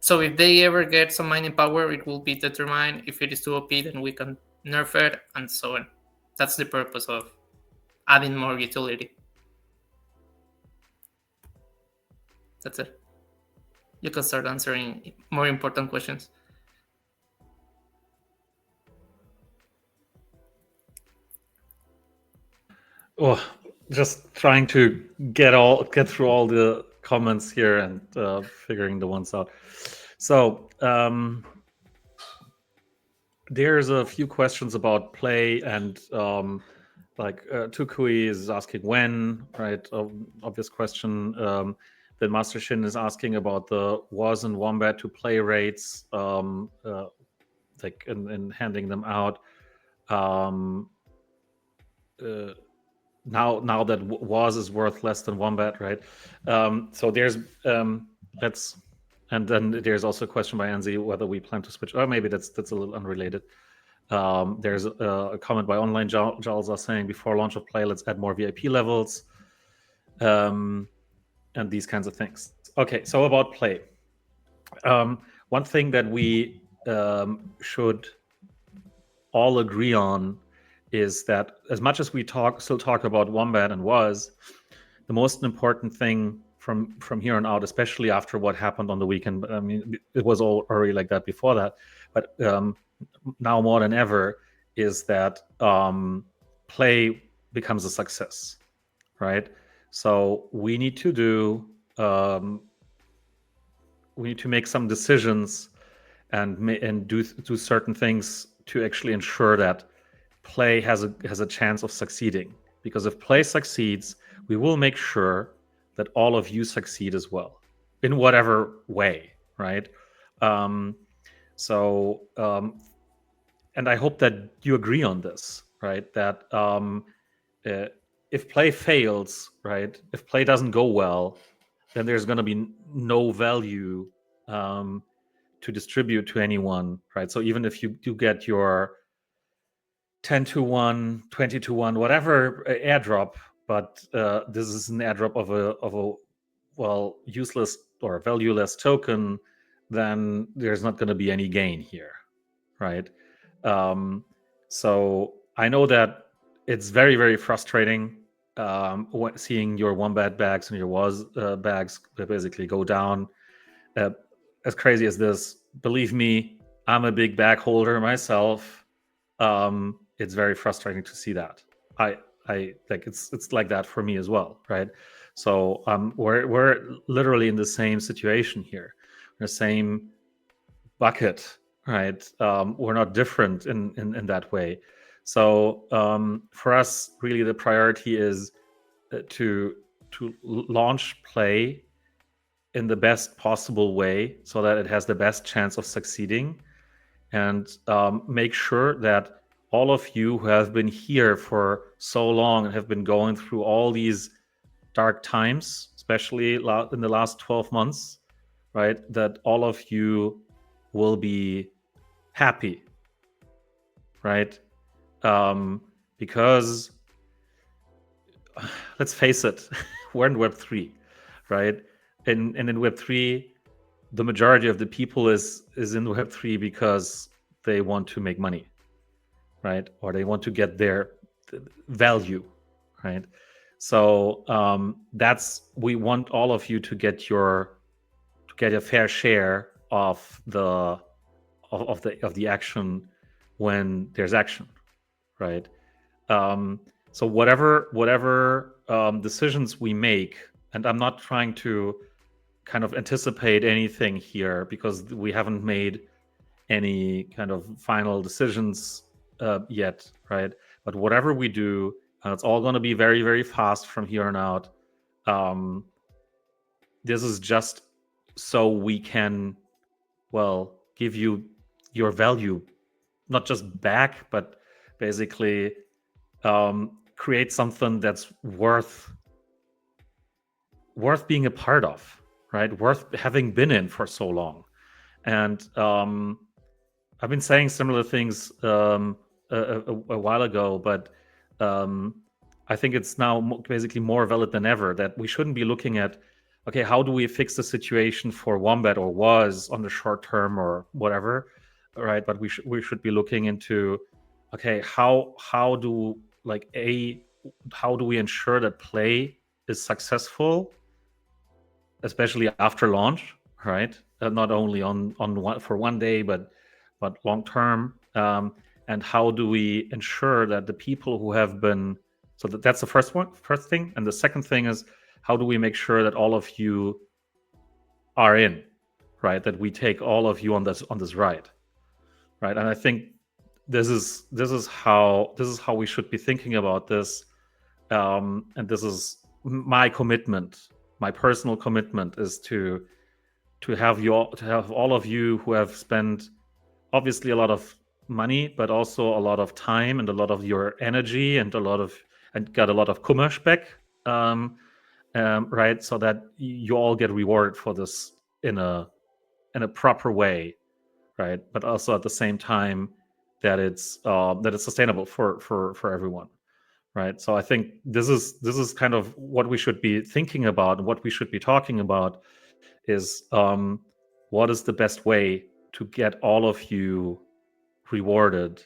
So if they ever get some mining power, it will be determined. If it is too OP, then we can nerf it, and so on. That's the purpose of adding more utility. That's it. You can start answering more important questions. oh, just trying to get through all the comments here and figuring the ones out. So, there's a few questions about play and like Tukui is asking when, right? Obvious question. Then Master Shin is asking about the was and wombat to play rates, like and handing them out. Um, now that was is worth less than wombat, right? So there's let's and then there's also a question by Anzi whether we plan to switch. Or maybe that's a little unrelated. There's a comment by Online Jalza saying before launch of play, let's add more VIP levels, and these kinds of things. Okay, so about play, one thing that we should all agree on is that as much as we still talk about wombat and was, the most important thing from here on out, especially after what happened on the weekend. I mean, it was all already like that before that, but now more than ever is that play becomes a success, right? So we need to make some decisions and do certain things to actually ensure that play has a chance of succeeding. Because if play succeeds, we will make sure that all of you succeed as well, in whatever way, right? So and I hope that you agree on this, right? That if play fails, right, if play doesn't go well, then there's going to be no value to distribute to anyone, right? So even if you do get your 10 to 1, 20 to 1, whatever airdrop, but this is an airdrop of a well, useless or valueless token, then there's not going to be any gain here, right? So I know that it's very, very frustrating seeing your wombat bags and your was bags basically go down. As crazy as this, believe me, I'm a big bag holder myself. It's very frustrating to see that. I like it's like that for me as well, right? So we're literally in the same situation here, the same bucket, right? We're not different in that way. So for us, really, the priority is to launch play in the best possible way so that it has the best chance of succeeding, and make sure that all of you who have been here for so long and have been going through all these dark times, especially in the last 12 months, right, that all of you will be happy, right? Because let's face it, we're in Web3, right? And in Web3, the majority of the people is in Web3 because they want to make money, right? Or they want to get their value, right? So that's we want all of you to get a fair share of the action when there's action, right? So whatever decisions we make, and I'm not trying to kind of anticipate anything here because we haven't made any kind of final decisions yet, right? But whatever we do, it's all going to be very, very fast from here on out. Um, this is just so we can, well, give you your value, not just back, but basically create something that's worth being a part of, right? Worth having been in for so long. And I've been saying similar things a while ago, but um, I think it's now basically more valid than ever that we shouldn't be looking at, okay, how do we fix the situation for Wombat or was on the short term or whatever, right? But we should be looking into, okay, how do like how do we ensure that play is successful, especially after launch, right? Not only on one, for one day, but long term. And how do we ensure that the people who have been so that's the first thing, and the second thing is how do we make sure that all of you are in, right? That we take all of you on this ride, right? And I think this is how we should be thinking about this, and this is my commitment. My personal commitment is to have all of you who have spent obviously a lot of money, but also a lot of time and a lot of your energy and got a lot of Kummersch back, um, right? So that you all get rewarded for this in a proper way, right? But also at the same time that it's sustainable for everyone, right? So I think this is kind of what we should be thinking about, and what we should be talking about is what is the best way to get all of you rewarded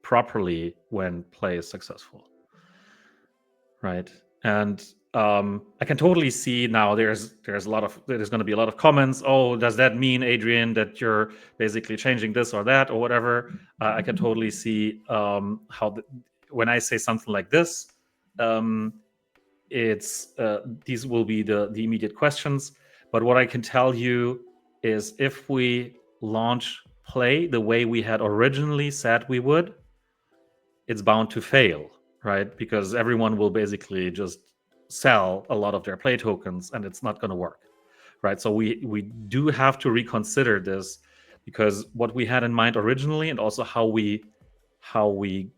properly when play is successful, right? And I can totally see now there's going to be a lot of comments. Oh, does that mean, Adrian, that you're basically changing this or that or whatever? I can totally see when I say something like this, um, it's these will be the immediate questions. But what I can tell you is if we launch play the way we had originally said we would, it's bound to fail, right? Because everyone will basically just sell a lot of their play tokens and it's not going to work, right? So we do have to reconsider this, because what we had in mind originally and also how we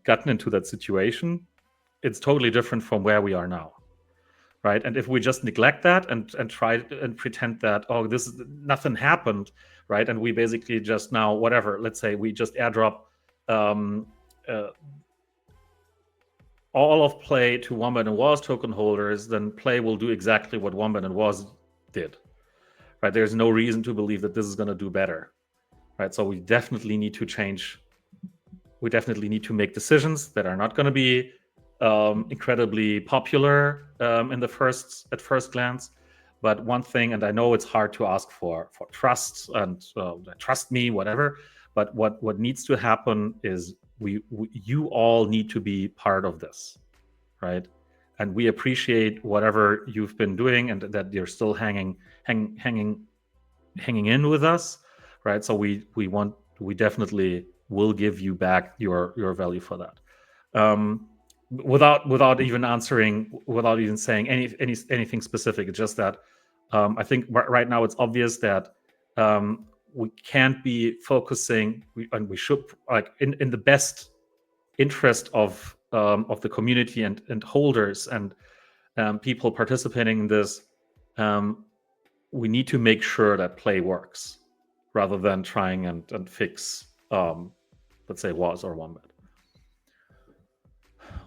gotten into that situation, it's totally different from where we are now, right? And if we just neglect that and try and pretend that, oh, this is nothing happened, right? And we basically just now, whatever, let's say we just airdrop um, uh, all of play to Wombat and Was token holders, then play will do exactly what Wombat and Was did, right? There's no reason to believe that this is going to do better, right? So we definitely need to change. We definitely need to make decisions that are not going to be incredibly popular at first glance. But one thing, and I know it's hard to ask for trust and trust me, whatever. But what needs to happen is you all need to be part of this, right? And we appreciate whatever you've been doing and that you're still hanging in with us, right? So we definitely will give you back your value for that. Without even answering, without even saying anything specific. It's just that I think right now it's obvious that we can't be focusing, and we should, like, in the best interest of the community and holders and people participating in this. Um, we need to make sure that play works rather than trying and fix, let's say, was or wombat.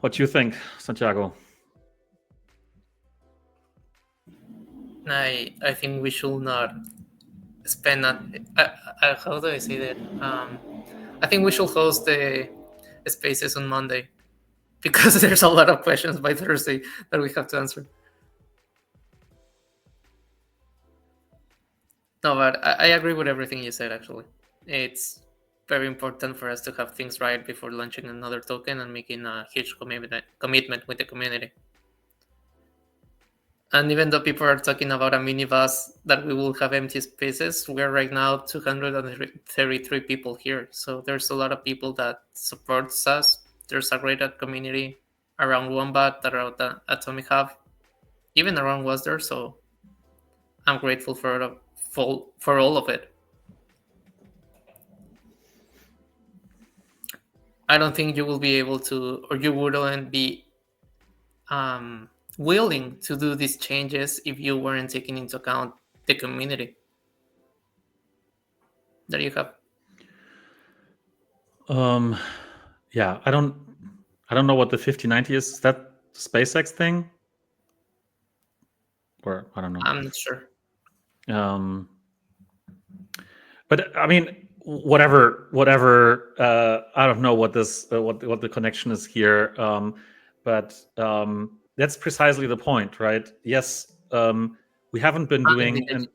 What do you think, Santiago? I think we should not spend that. How do I say that? I think we should host the spaces on Monday because there's a lot of questions by Thursday that we have to answer. No, but I agree with everything you said. Actually, it's very important for us to have things right before launching another token and making a huge commitment with the community. And even though people are talking about a minibus that we will have empty spaces, we're right now 233 people here. So there's a lot of people that supports us. There's a great community around Wombat, around the Atomic Hub, even around was there. So I'm grateful for all of it. I don't think you will be able to, or you wouldn't be willing to do these changes if you weren't taking into account the community. There you have. Um, yeah, I don't know what the 5090 is. Is that SpaceX thing, or I don't know. I'm not sure. Um, but I mean, whatever. I don't know what this what the connection is here. But that's precisely the point, right? Yes, we haven't been doing and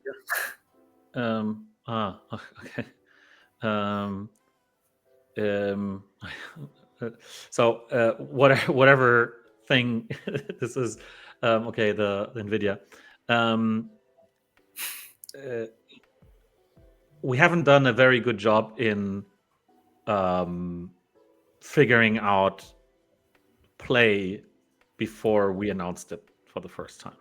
okay. Um, um, so whatever thing this is, okay, the NVIDIA. Uh, we haven't done a very good job in figuring out play before we announced it for the first time,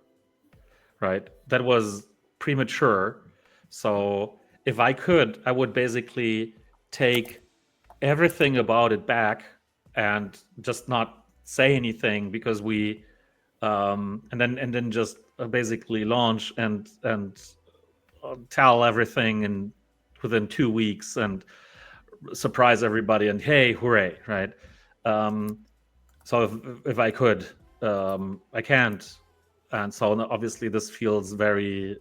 right? That was premature. So if I could, I would basically take everything about it back and just not say anything, because we and then just basically launch and tell everything and within 2 weeks and surprise everybody and hey, hooray, right? So if I could, I can't, and so obviously this feels very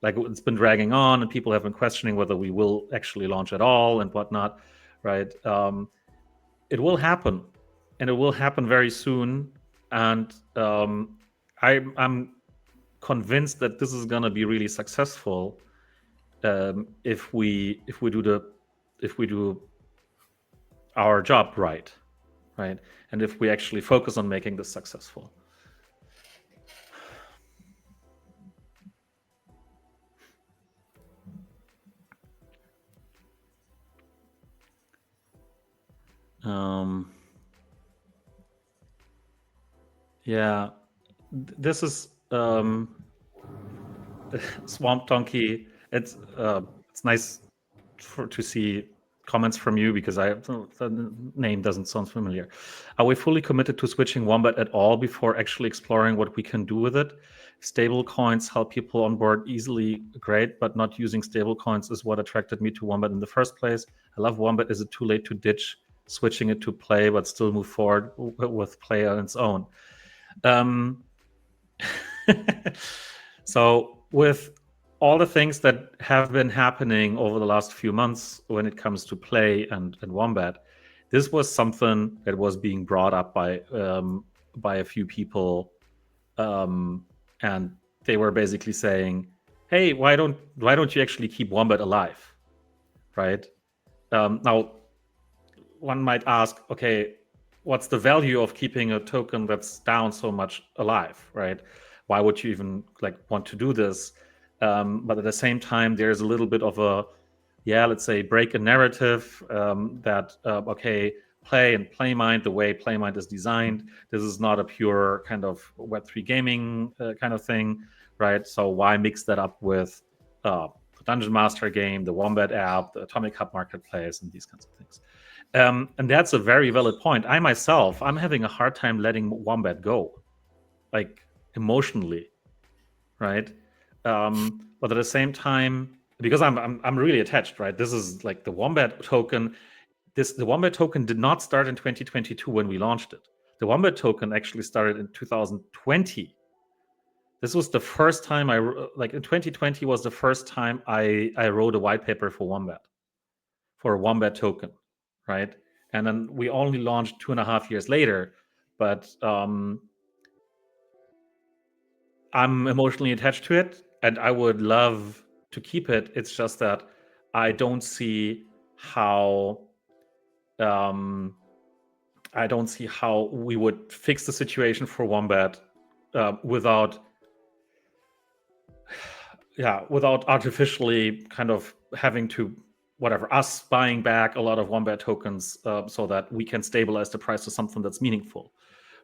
like it's been dragging on, and people have been questioning whether we will actually launch at all and whatnot, right? It will happen, and it will happen very soon, and I'm convinced that this is going to be really successful if we do our job right, and if we actually focus on making this successful. Yeah, this is Swamp Donkey. It's nice to see comments from you, because the name doesn't sound familiar. Are we fully committed to switching Wombat at all before actually exploring what we can do with it? Stable coins help people onboard easily, great, but not using stable coins is what attracted me to Wombat in the first place. I love Wombat. Is it too late to ditch switching it to play but still move forward with play on its own? So with all the things that have been happening over the last few months when it comes to play and Wombat, this was something that was being brought up by a few people, and they were basically saying, "Hey, why don't you actually keep Wombat alive?" Right? Now, one might ask, okay, what's the value of keeping a token that's down so much alive, right? Why would you even like want to do this? But at the same time, there's a little bit of a, yeah, let's say break a narrative that okay, play and Playmind the way Playmind is designed. This is not a pure kind of Web3 gaming kind of thing, right? So why mix that up with the Dungeon Master game, the Wombat app, the Atomic Hub Marketplace, and these kinds of things? And that's a very valid point. I myself, I'm having a hard time letting Wombat go, like emotionally, right? But at the same time, because I'm really attached, right? This is like the Wombat token. The Wombat token did not start in 2022 when we launched it. The Wombat token actually started in 2020. This was the first time like in 2020 was the first time I wrote a white paper for Wombat, for a Wombat token, right? And then we only launched 2.5 years later, but I'm emotionally attached to it, and I would love to keep it. It's just that I don't see how um, I don't see how we would fix the situation for Wombat without, yeah, without artificially kind of having to, whatever, us buying back a lot of Wombat tokens so that we can stabilize the price to something that's meaningful,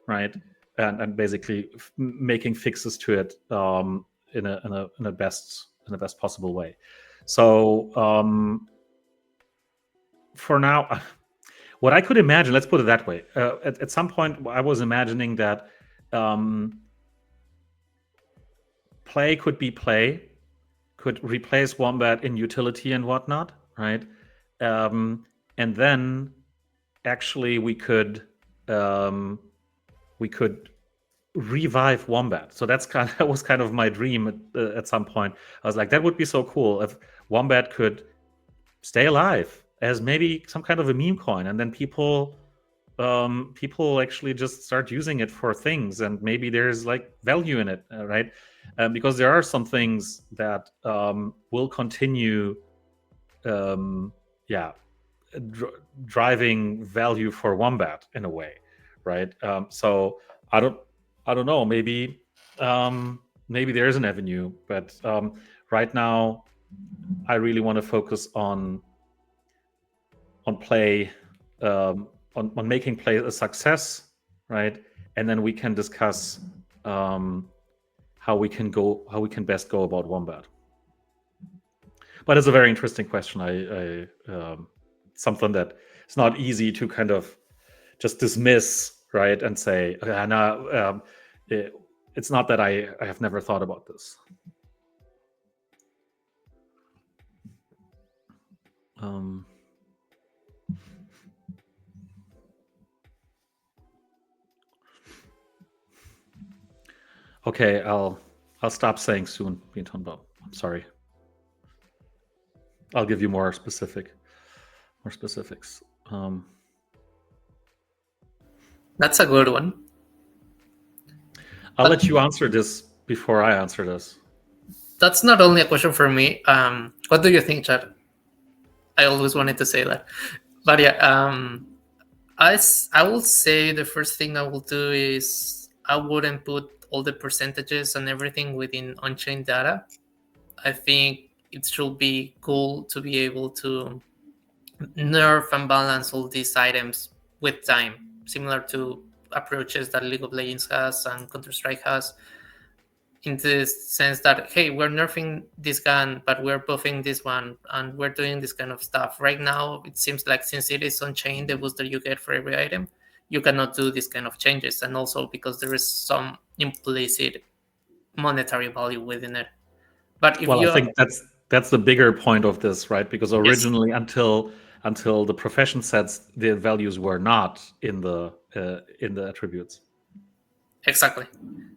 right? And basically making fixes to it in a best possible way. So for now, what I could imagine, let's put it that way. At some point, I was imagining that play could be play, could replace Wombat in utility and whatnot, right? And then actually we could revive Wombat. So that was kind of my dream at some point. I was like, that would be so cool if Wombat could stay alive as maybe some kind of a meme coin, and then people actually just start using it for things, and maybe there's like value in it, right? Because there are some things that will continue, yeah, driving value for Wombat in a way, right? So I don't, I don't know. Maybe there is an avenue, but right now, I really want to focus on play, on making play a success, right? And then we can discuss how we can best go about Wombat. But it's a very interesting question. Something that it's not easy to kind of just dismiss, right, and say, okay, no, it's not that I have never thought about this. Okay, I'll stop saying soon, Bintonbo. I'm sorry. I'll give you more specifics. That's a good one. I'll let you answer this before I answer this. That's not only a question for me. What do you think, Chad? I always wanted to say that, but yeah, I will say the first thing I will do is I wouldn't put all the percentages and everything within on-chain data. I think it should be cool to be able to nerf and balance all these items with time, similar to approaches that League of Legends has and Counter-Strike has, in the sense that, hey, we're nerfing this gun, but we're buffing this one, and we're doing this kind of stuff. Right now, it seems like since it is on-chain, the booster you get for every item, you cannot do this kind of changes. And also because there is some implicit monetary value within it. But if Well, I you... think that's the bigger point of this, right? Because Yes, originally, until the profession sets, the values were not in the attributes. exactly.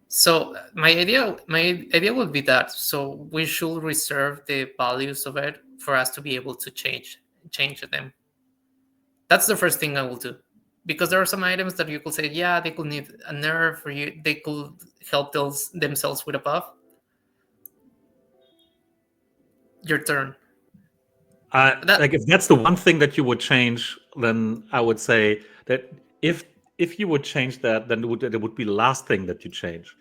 So my idea would be that, so we should reserve the values of it for us to be able to change them. That's the first thing I will do, because there are some items that you could say, yeah, they could need a nerf, or they could help themselves with a buff. Your turn. That Like if that's the one thing that you would change, then I would say that if if you would change that, then it would be the last thing that you change,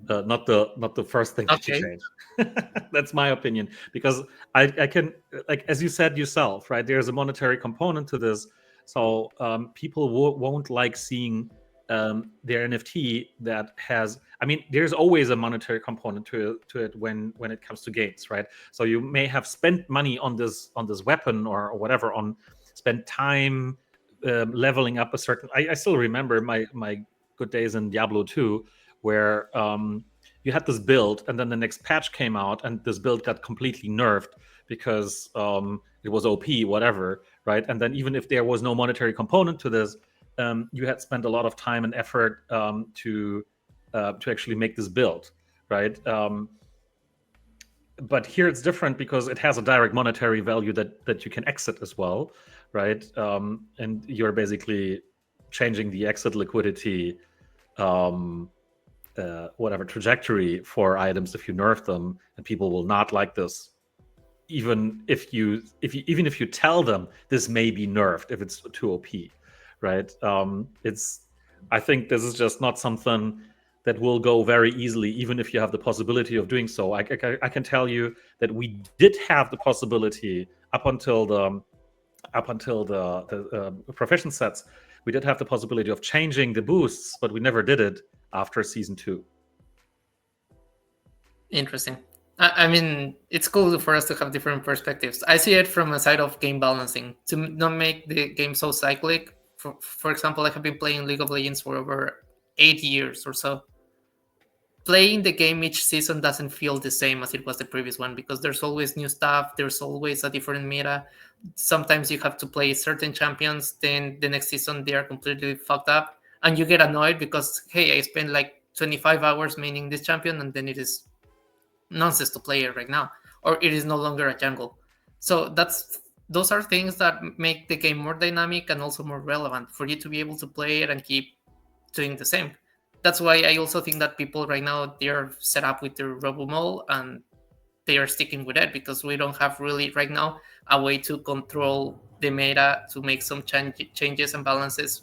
not the first thing that you Okay. change. That's my opinion, because I can, like as you said yourself, right? There's a monetary component to this, so people won't like seeing their NFT that has. I mean, there's always a monetary component to it when it comes to games, right? So you may have spent money on this weapon or whatever, on spent time leveling up a certain. I still remember my good days in Diablo 2, where you had this build, and then the next patch came out, and this build got completely nerfed because it was OP, whatever, right? And then even if there was no monetary component to this, you had spent a lot of time and effort to actually make this build, right? But here it's different because it has a direct monetary value that you can exit as well, right? And you're basically changing the exit liquidity, um, whatever trajectory for items if you nerf them, and people will not like this, even if you tell them this may be nerfed if it's too OP, right? It's I think this is just not something that will go very easily, even if you have the possibility of doing so. I can tell you that we did have the possibility up until the profession sets. We did have the possibility of changing the boosts, but we never did it after season 2. Interesting. I mean, it's cool for us to have different perspectives. I see it from a side of game balancing to not make the game so cyclic. For example, I have been playing League of Legends for over 8 years or so. Playing the game each season doesn't feel the same as it was the previous one because there's always new stuff, there's always a different meta. Sometimes you have to play certain champions, then the next season they are completely fucked up, and you get annoyed because, hey, I spent like 25 hours maining this champion and then it is nonsense to play it right now, or it is no longer a jungle. So those are things that make the game more dynamic and also more relevant for you to be able to play it and keep doing the same. That's why I also think that people right now, they are set up with their RoboMole and they are sticking with it because we don't have really right now a way to control the meta to make some changes and balances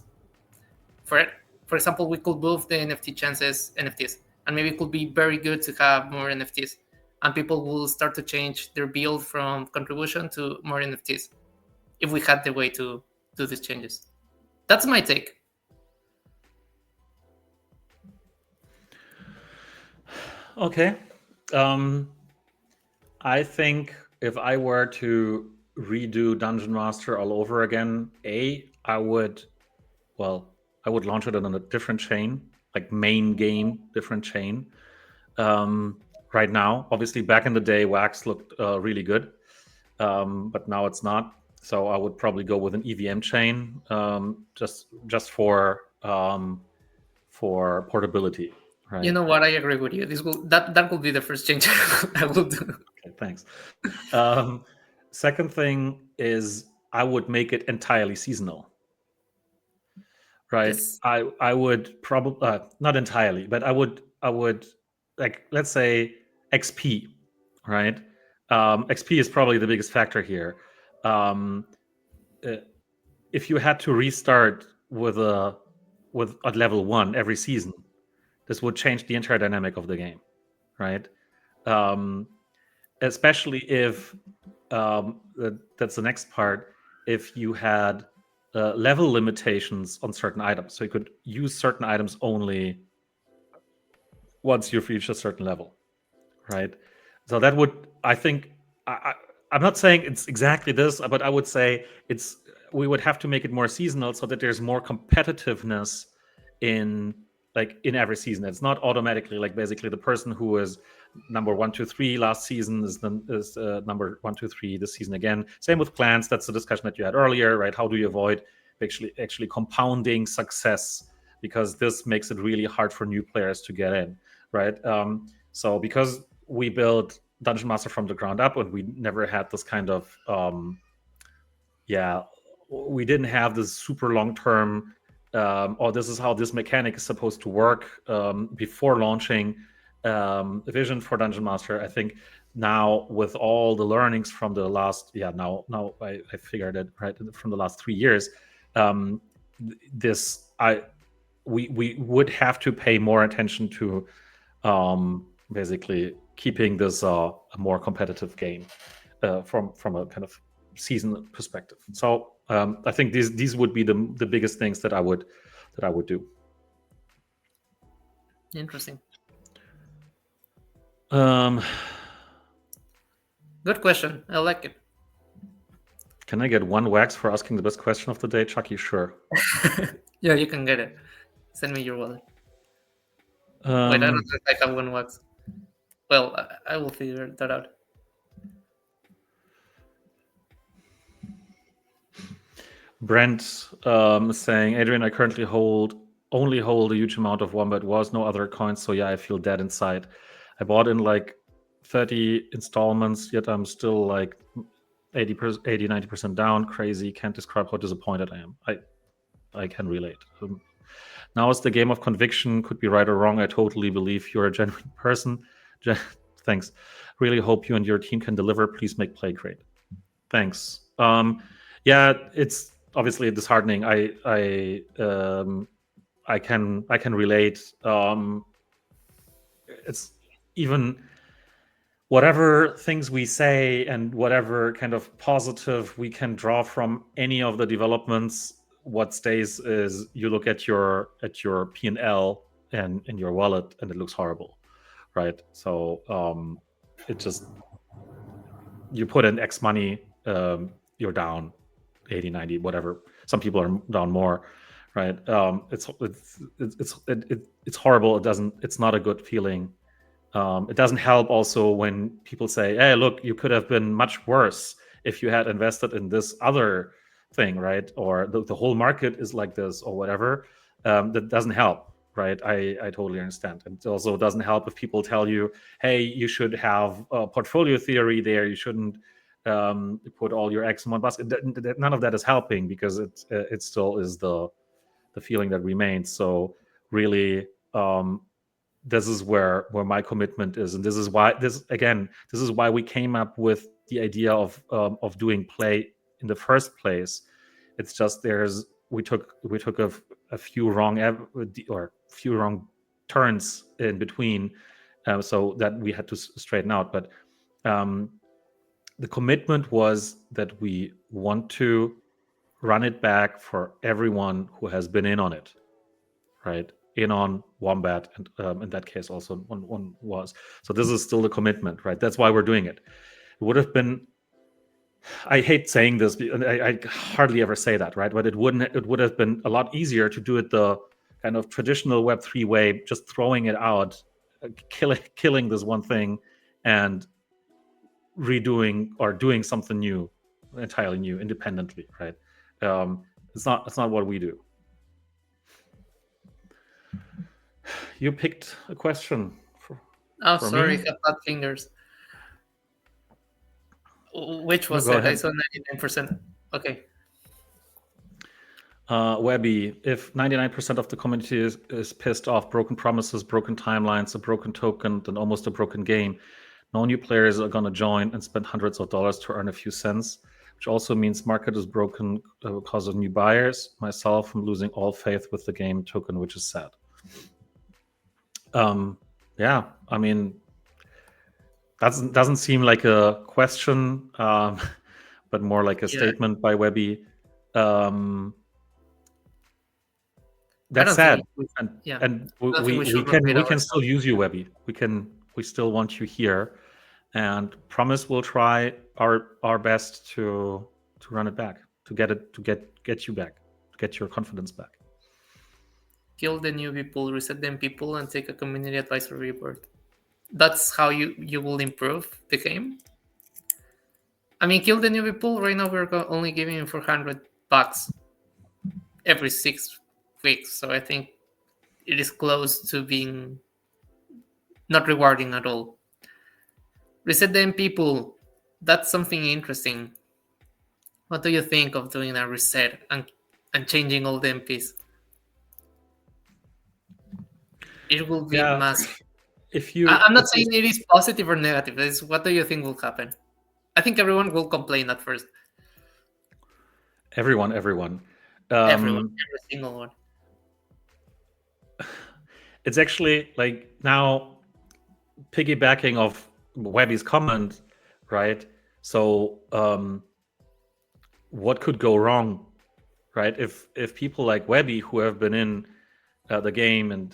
for it. For example, we could move the NFTs, and maybe it could be very good to have more NFTs, and people will start to change their build from contribution to more NFTs if we had the way to do these changes. That's my take. Okay. Um, I think if I were to redo Dungeon Master all over again, I would, well, I would launch it on a different chain, like main game, different chain. Right now, obviously, back in the day, Wax looked really good, but now it's not. So I would probably go with an EVM chain, just for portability, You right? know what? I agree with you. That will be the first change I will do. Okay, thanks. Um, Second thing is I would make it entirely seasonal, right? Yes. I would probably not entirely, but I would like, let's say XP, right? XP is probably the biggest factor here. Um, uh, if you had to restart with at level 1 every season, this would change the entire dynamic of the game, right? Um, Especially if that's the next part. If you had level limitations on certain items, so you could use certain items only once you've reached a certain level, right? So that would, I think, I'm not saying it's exactly this, but I would say we would have to make it more seasonal so that there's more competitiveness in in every season. It's not automatically like basically the person who was number 1, 2, 3 last season is number 1, 2, 3 this season again. Same with clans. That's the discussion that you had earlier, right? How do you avoid actually compounding success, because this makes it really hard for new players to get in, right? So because we built Dungeon Master from the ground up, and we never had this kind of yeah, we didn't have this super long term or this is how this mechanic is supposed to work before launching a vision for Dungeon Master. I think now with all the learnings from the last now I figured it right from the last 3 years, this we would have to pay more attention to basically keeping this a more competitive game from a kind of season perspective. So I think these would be the biggest things that I would do. Interesting. Um, Good question. I like it. can I get one wax for asking the best question of the day, Chucky? Sure. Yeah, you can get it. Send me your wallet. Wait, I don't Um, think I have one wax. Well, I will figure that out. Brent saying, Adrian, I currently only hold a huge amount of Wombat Wars, no other coins, so yeah, I feel dead inside. I bought in like 30 installments, yet I'm still like 80%, 90% down. Crazy. Can't describe how disappointed I am. I can relate. Now it's the game of conviction. Could be right or wrong. I totally believe you're a genuine person. Thanks. Really hope you and your team can deliver. Please make play great. Thanks. Yeah, it's obviously disheartening. I can relate. It's even whatever things we say and whatever kind of positive we can draw from any of the developments. What stays is you look at your P&L and in your wallet, and it looks horrible, right? So it just, you put in X money, you're down 80, 90, whatever. Some people are down more, right? It's horrible. It's not a good feeling. It doesn't help also when people say, hey, look, you could have been much worse if you had invested in this other thing, right? Or the whole market is like this or whatever. That doesn't help, right? I totally understand. And it also doesn't help if people tell you, hey, you should have a portfolio theory there. You shouldn't put all your eggs in one basket. None of that is helping, because it still is the feeling that remains. So really, this is where my commitment is, and this is why we came up with the idea of doing play in the first place. It's just we took a few wrong or few wrong turns in between, so that we had to straighten out. But um, the commitment was that we want to run it back for everyone who has been in on it, right? In on Wombat, and in that case also one was. So this is still the commitment, right? That's why we're doing it. It would have been, I hate saying this, and I hardly ever say that, right? But it would have been a lot easier to do it the kind of traditional Web3 way, just throwing it out, killing this one thing, and redoing or doing something new, entirely new, independently, right? It's not what we do. You picked a question Oh, for sorry, me. have fat fingers. Which No, was go it? I ahead. saw 99%. Okay. Webby, if 99% of the community is pissed off, broken promises, broken timelines, a broken token, and almost a broken game, no new players are going to join and spend hundreds of dollars to earn a few cents, which also means market is broken because of new buyers. Myself, I'm losing all faith with the game token, which is sad. Yeah, I mean, that doesn't seem like a question, but more like a Yeah, statement by Webby. Um, I that's don't sad, think we, and yeah, and I don't think we we should can repeat we can still ourselves. use you, Webby. We still want you here, and promise we'll try our best to run it back, to get you back, to get your confidence back. Kill the new people, reset them people, and take a community advisory board. That's how you will improve the game. I mean, kill the new people. Right now, we're only giving $400 every 6 weeks, so I think it is close to being not rewarding at all. Reset them people. That's something interesting. What do you think of doing a reset and changing all the MPs? It will be Yeah, massive. if I'm not if you saying it is positive or negative. It's what do you think will happen? I think everyone will complain at first. everyone, Everyone, um, every single one. it's actually like now piggybacking of Webby's comment, right? So what could go wrong, right? If people like Webby who have been in the game and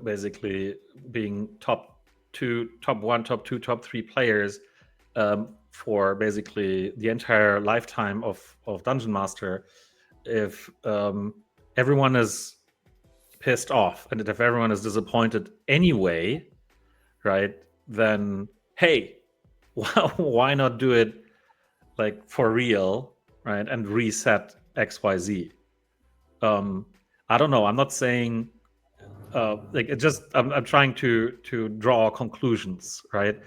basically being top two, top one, top two, top three players for basically the entire lifetime of Dungeon Master, if everyone is pissed off and if everyone is disappointed anyway, right? Then hey, why not do it like for real, right? And reset XYZ. Um, I don't know. I'm not saying like it just I'm trying to draw conclusions, right?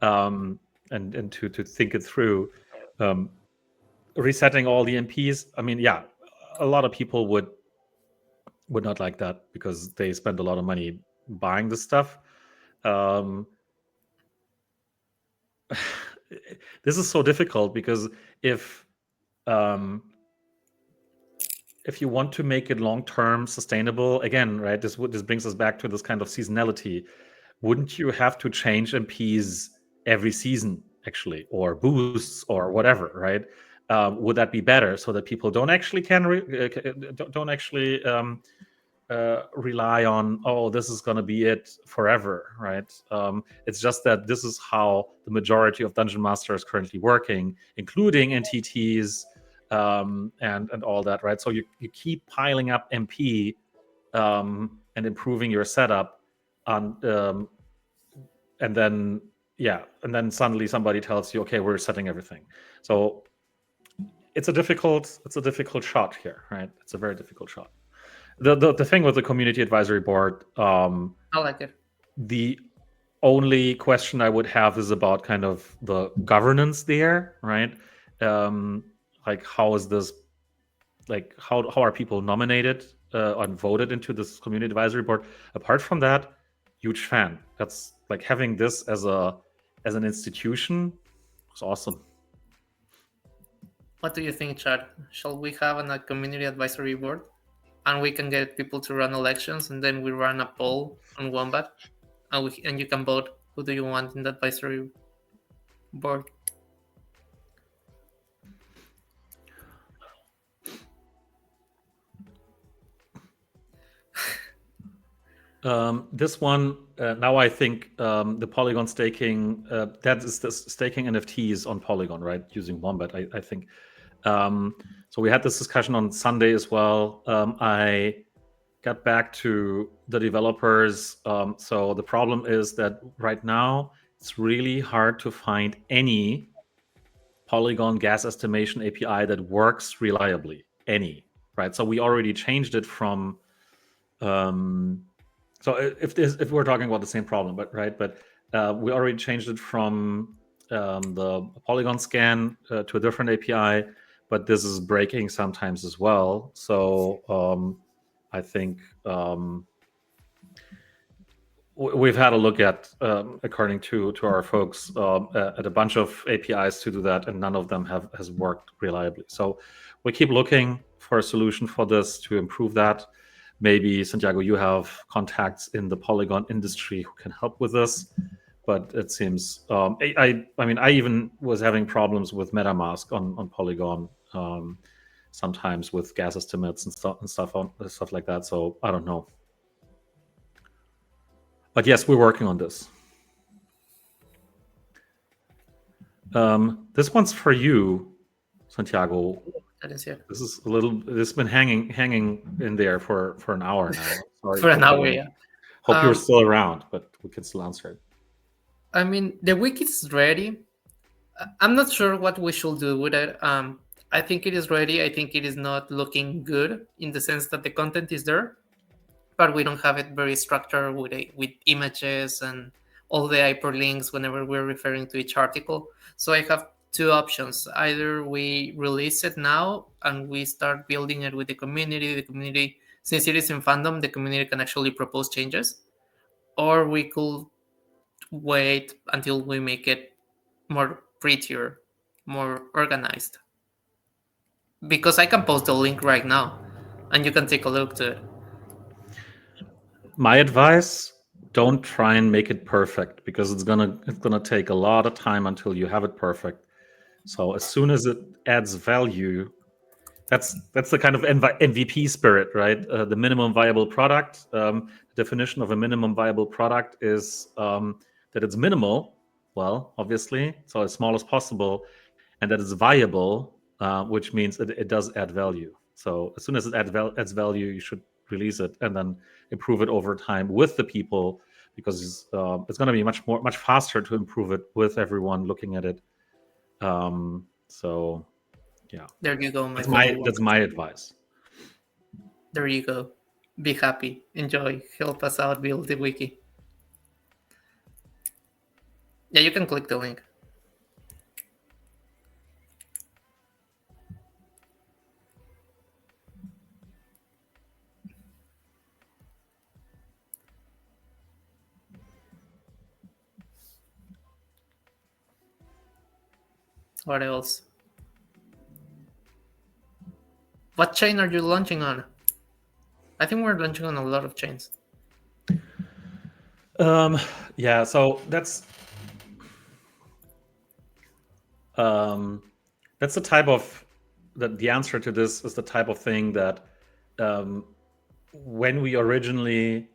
And to think it through. Um, resetting all the MPs. I mean, yeah, a lot of people would not like that because they spend a lot of money buying this stuff. Um, this is so difficult because if um, if you want to make it long term sustainable, again, right? This brings us back to this kind of seasonality. Wouldn't you have to change MPs every season, actually, or boosts or whatever, right? Would that be better so that people don't actually don't actually rely on, oh, this is going to be it forever, right? It's just that this is how the majority of dungeon master is currently working, including NTTs and all that, right? So you keep piling up MP and improving your setup on and then yeah, and then suddenly somebody tells you, okay, we're setting everything. So it's a difficult shot here, right? It's a very difficult shot. The thing with the community advisory board, I like it. the only question I would have is about kind of the governance there, right? Um, like how is this, like how are people nominated and voted into this community advisory board? Apart from that, huge fan. That's like having this as an institution is awesome. What do you think, Chad? Shall we have a community advisory board, and we can get people to run elections, and then we run a poll on Wombat, and you can vote who do you want in the advisory board? This one now I think the Polygon staking that is the staking NFTs on Polygon, right? Using Wombat, I think. So we had this discussion on Sunday as well. I got back to the developers. So the problem is that right now it's really hard to find any Polygon gas estimation API that works reliably. Any, right? So we already changed it from. So if we're talking about the same problem, but right, but we already changed it from the Polygon scan to a different API, but this is breaking sometimes as well. So I think we've had a look at, according to our folks, at a bunch of APIs to do that, and none of them has worked reliably. So we keep looking for a solution for this to improve that. Maybe Santiago, you have contacts in the Polygon industry who can help with this. But it seems I mean I even was having problems with MetaMask on Polygon sometimes with gas estimates and stuff like that. So I don't know. But yes, we're working on this. This one's for you, Santiago. That is it. This is a little. This has been hanging in there for an hour now. Sorry For for an hour, that. yeah. Hope you're still around, but we can still answer it. I mean, the wiki is ready. I'm not sure what we should do with it. I think it is ready. I think it is not looking good in the sense that the content is there, but we don't have it very structured with images and all the hyperlinks whenever we're referring to each article. So I have two options. Either we release it now and we start building it with the community. The community, since it is in fandom, the community can actually propose changes, or we could wait until we make it more prettier, more organized. Because I can post the link right now, and you can take a look to it. My advice: don't try and make it perfect, because it's gonna take a lot of time until you have it perfect. So as soon as it adds value, that's the kind of MVP spirit, right? The minimum viable product. The definition of a minimum viable product is that it's minimal, well, obviously, so as small as possible, and that it's viable, which means it does add value. So as soon as it adds value, you should release it and then improve it over time with the people, because it's going to be much faster to improve it with everyone looking at it. So yeah, There you go, my that's fellow my workers. advice. There you go. Be happy. Enjoy. Help us out build the wiki. Yeah, you can click the link. What else? What chain are you launching on? I think we're launching on a lot of chains. Um, yeah, so um, that's the type of the answer to this is the type of thing that um, when we originally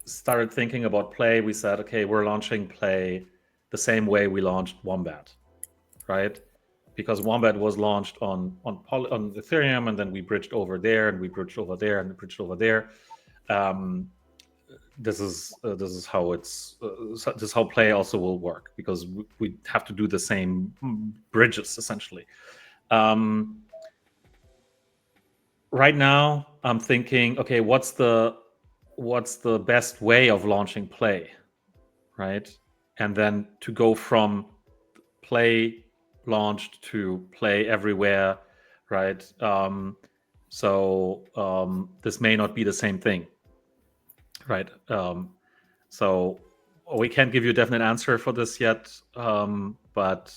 started thinking about Play, we said, okay, we're launching Play the same way we launched Wombat, right? Because Wombat was launched on Ethereum, and then we bridged over there, and we bridged over there, and we bridged over there. Um, this is how this is how Play also will work, because we have to do the same bridges essentially. Um, right now, I'm thinking, okay, what's the best way of launching Play, right? And then to go from Play launched to Play everywhere, right? This may not be the same thing, right? So we can't give you a definite answer for this yet, but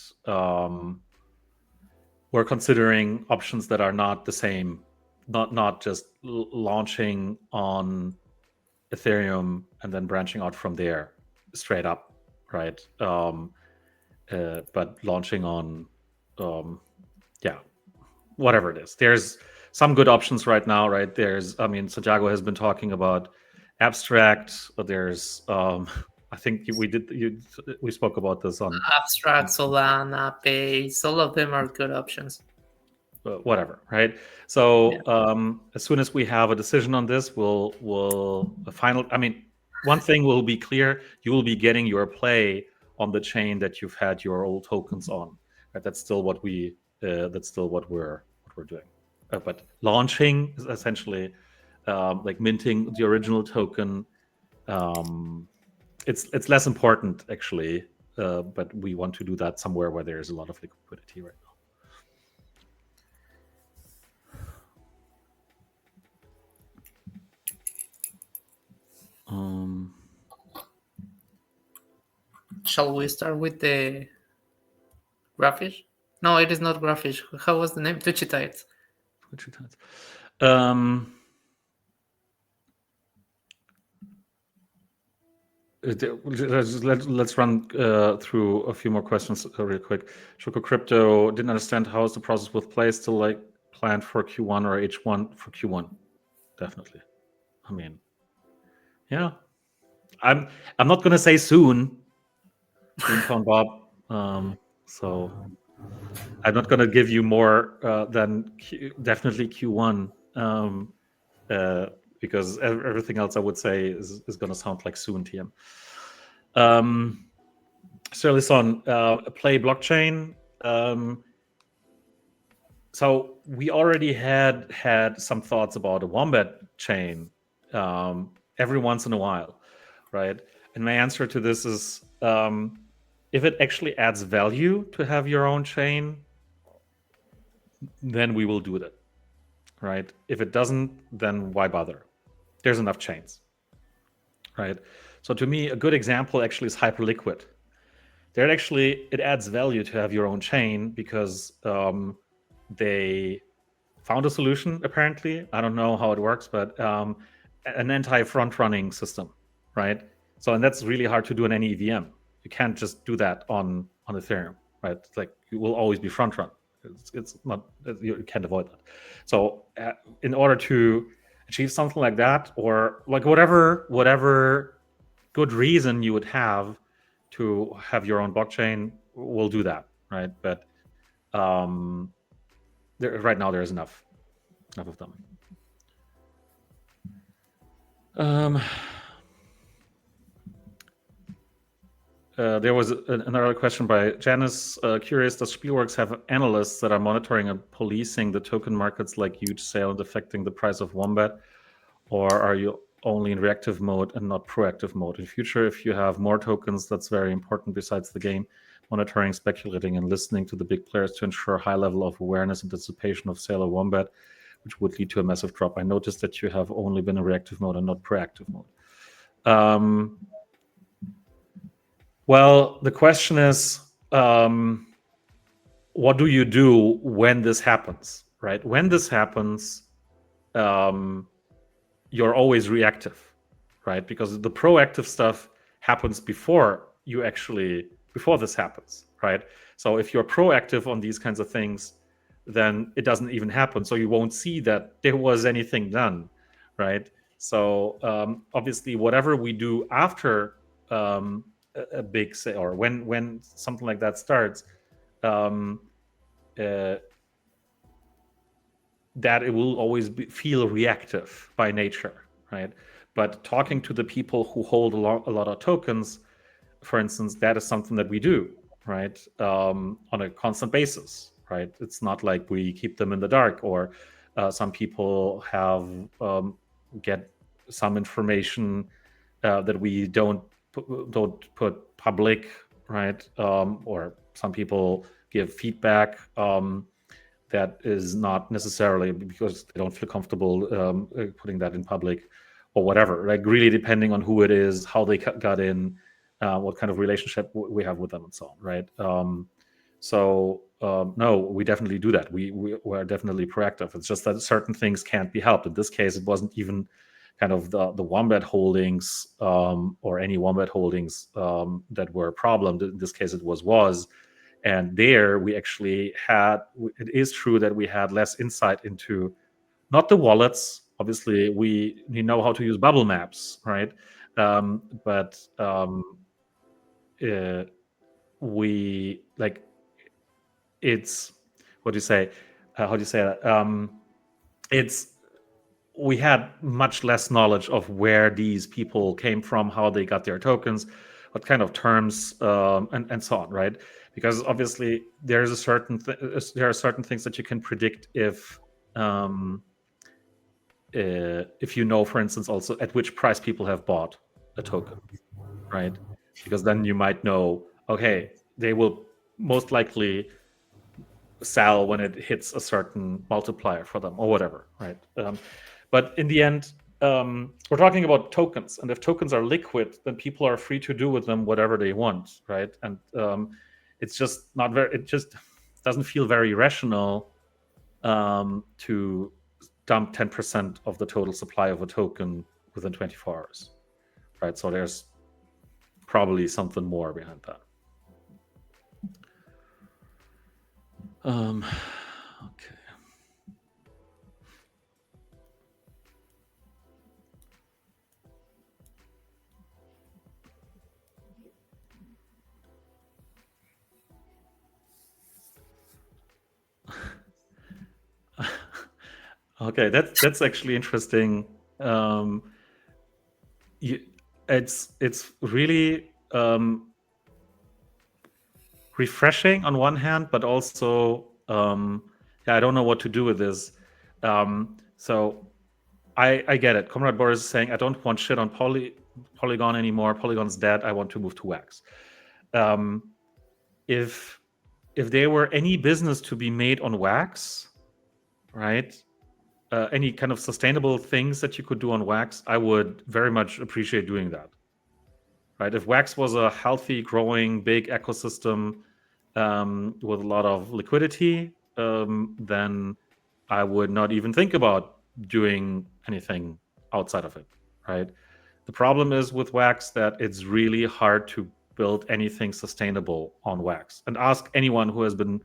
we're considering options that are not the same, not just launching on Ethereum and then branching out from there straight up, right? But launching on, yeah, whatever it is. There's some good options right now, right? I mean, Santiago has been talking about abstract. There's, I think we spoke about this on Abstract, Solana, Base, all of them are good options. whatever, right? Yeah. So as soon as we have a decision on this, we'll a final. I mean, one thing will be clear: you will be getting your Play on the chain that you've had your old tokens on. Right? That's still what we. That's still what we're doing. But launching is essentially like minting the original token. Um, it's less important actually, but we want to do that somewhere where there is a lot of liquidity right now. Shall we start with the graphics? No, it is not graphics. How was the name? Twitchy Tides. Um, let's run through a few more questions real quick. Shoko Crypto didn't understand how is the process with Play still like planned for Q1 or H1 for Q1. Definitely. I mean, yeah. I'm not gonna say soon, Beantown Bob. So I'm not gonna give you more than definitely Q1. Uh, because everything else I would say is going to sound like soon, TM. So, listen, Play blockchain. So we already had some thoughts about a Wombat chain every once in a while, right? And my answer to this is if it actually adds value to have your own chain, then we will do that, right? If it doesn't, then why bother? There's enough chains, right? So to me, a good example actually is Hyperliquid. There actually it adds value to have your own chain because they found a solution. Apparently, I don't know how it works, but an anti-front running system, right? So, and that's really hard to do in any EVM. You can't just do that on Ethereum, right? It's like you will always be front run. It's not, you can't avoid that. So, in order to achieve something like that, or like whatever good reason you would have to have your own blockchain, we'll do that, right? But right now there's enough of them. There was another question by Janice. Curious, does Spielworks have analysts that are monitoring and policing the token markets like huge sale and affecting the price of Wombat? Or are you only in reactive mode and not proactive mode? In future, if you have more tokens, that's very important besides the game. Monitoring, speculating, and listening to the big players to ensure a high level of awareness and anticipation of sale of Wombat, which would lead to a massive drop. I noticed that you have only been in reactive mode and not proactive mode. Well, the question is, what do you do when this happens, right? When this happens, you're always reactive, right? Because the proactive stuff happens before this happens, right? So if you're proactive on these kinds of things, then it doesn't even happen. So you won't see that there was anything done, right? So obviously, whatever we do after a big sale, or when something like that starts, that it will always feel reactive by nature, right? But talking to the people who hold a lot of tokens, for instance, that is something that we do, right, on a constant basis, right? It's not like we keep them in the dark, or some people have get some information that we don't put public, right? Or some people give feedback that is not necessarily because they don't feel comfortable putting that in public, or whatever. Like really depending on who it is, how they got in, what kind of relationship we have with them, and so on, right? No, we definitely do that. We're definitely proactive. It's just that certain things can't be helped. In this case, it wasn't even kind of the Wombat holdings or any Wombat holdings that were a problem. In this case, it was. And there we actually had, it is true that we had less insight into not the wallets. Obviously, we know how to use bubble maps, right? But we like, it's, what do you say? How do you say that? It's, we had much less knowledge of where these people came from, how they got their tokens, what kind of terms, and so on, right? Because obviously there are certain things that you can predict if you know, for instance, also at which price people have bought a token, right? Because then you might know, okay, they will most likely sell when it hits a certain multiplier for them, or whatever, right? But in the end, we're talking about tokens, and if tokens are liquid, then people are free to do with them whatever they want, right? And it's just not very. It just doesn't feel very rational to dump 10% of the total supply of a token within 24 hours, right? So there's probably something more behind that. Okay. Okay, that's actually interesting. It's really refreshing on one hand, but also yeah, I don't know what to do with this. So I get it. Comrade Boris is saying I don't want shit on Polygon anymore. Polygon's dead. I want to move to Wax. If there were any business to be made on Wax, right? Any kind of sustainable things that you could do on Wax, I would very much appreciate doing that. Right? If Wax was a healthy, growing, big ecosystem with a lot of liquidity, then I would not even think about doing anything outside of it. right? The problem is with wax that it's really hard to build anything sustainable on wax. And ask anyone who has been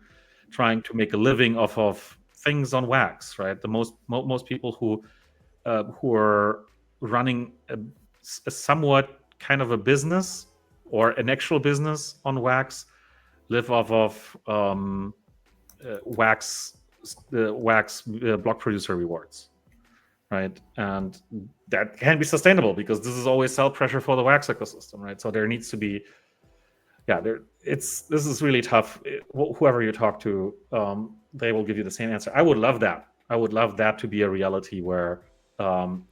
trying to make a living off of things on wax, right? The most people who are running a somewhat kind of a business or an actual business on wax live off of wax block producer rewards, right? And that can be sustainable because this is always sell pressure for the wax ecosystem, right? So there needs to be, yeah, this is really tough. Whoever you talk to, they will give you the same answer. I would love that. I would love that to be a reality where um,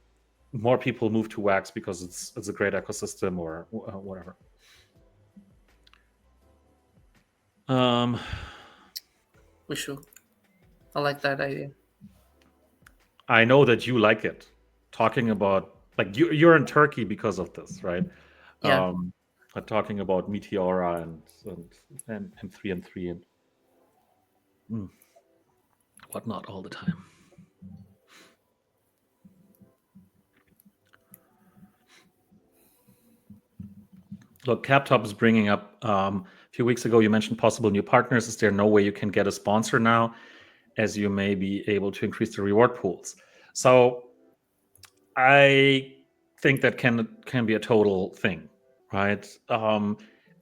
more people move to wax because it's a great ecosystem or whatever. Um, We should. I like that idea. I know that you like it. Talking about like you're in Turkey because of this, right? Yeah. Um, talking about Meteora and M3 and mm, whatnot all the time. Look, CapTop is bringing up. A few weeks ago, you mentioned possible new partners. Is there no way you can get a sponsor now, as you may be able to increase the reward pools? So I think that can be a total thing, right?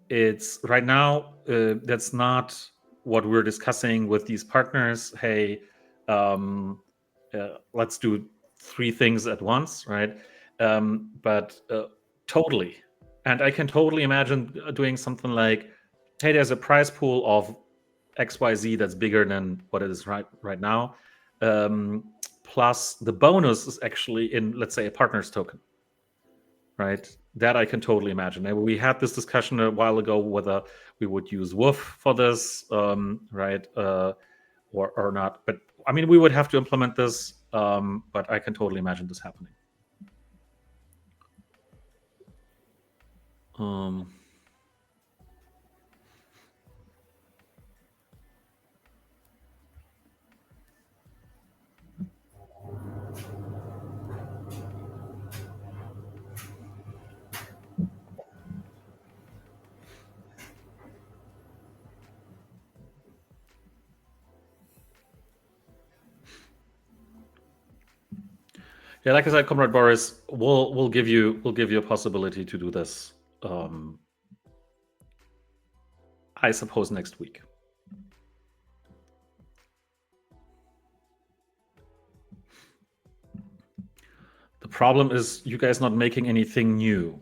It's right now that's not what we're discussing with these partners. Hey, let's do three things at once, right? But totally, and I can totally imagine doing something like, hey, there's a prize pool of XYZ that's bigger than what it is right now. Um, Plus, the bonus is actually in, let's say, a partner's token, right? That I can totally imagine. And we had this discussion a while ago whether we would use Woof for this, right, or not. But I mean, we would have to implement this, but I can totally imagine this happening. Um, yeah, like I said, Comrade Boris, we'll give you a possibility to do this. Um, I suppose next week. The problem is you guys not making anything new.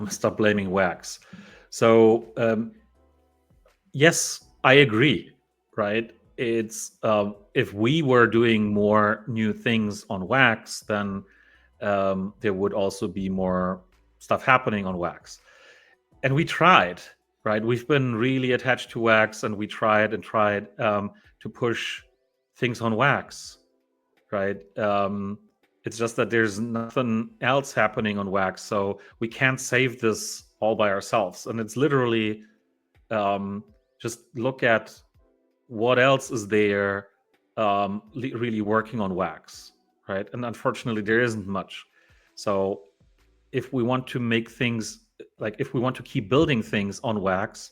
Stop blaming wax. So yes, I agree. Right? It's if we were doing more new things on wax, then there would also be more stuff happening on wax. And we tried. Right? We've been really attached to wax, and we tried and tried to push things on wax. Right? It's just that there's nothing else happening on wax, so we can't save this all by ourselves. And it's literally just look at what else is there really working on wax, right? And unfortunately, there isn't much. So if we want to make things like if we want to keep building things on wax,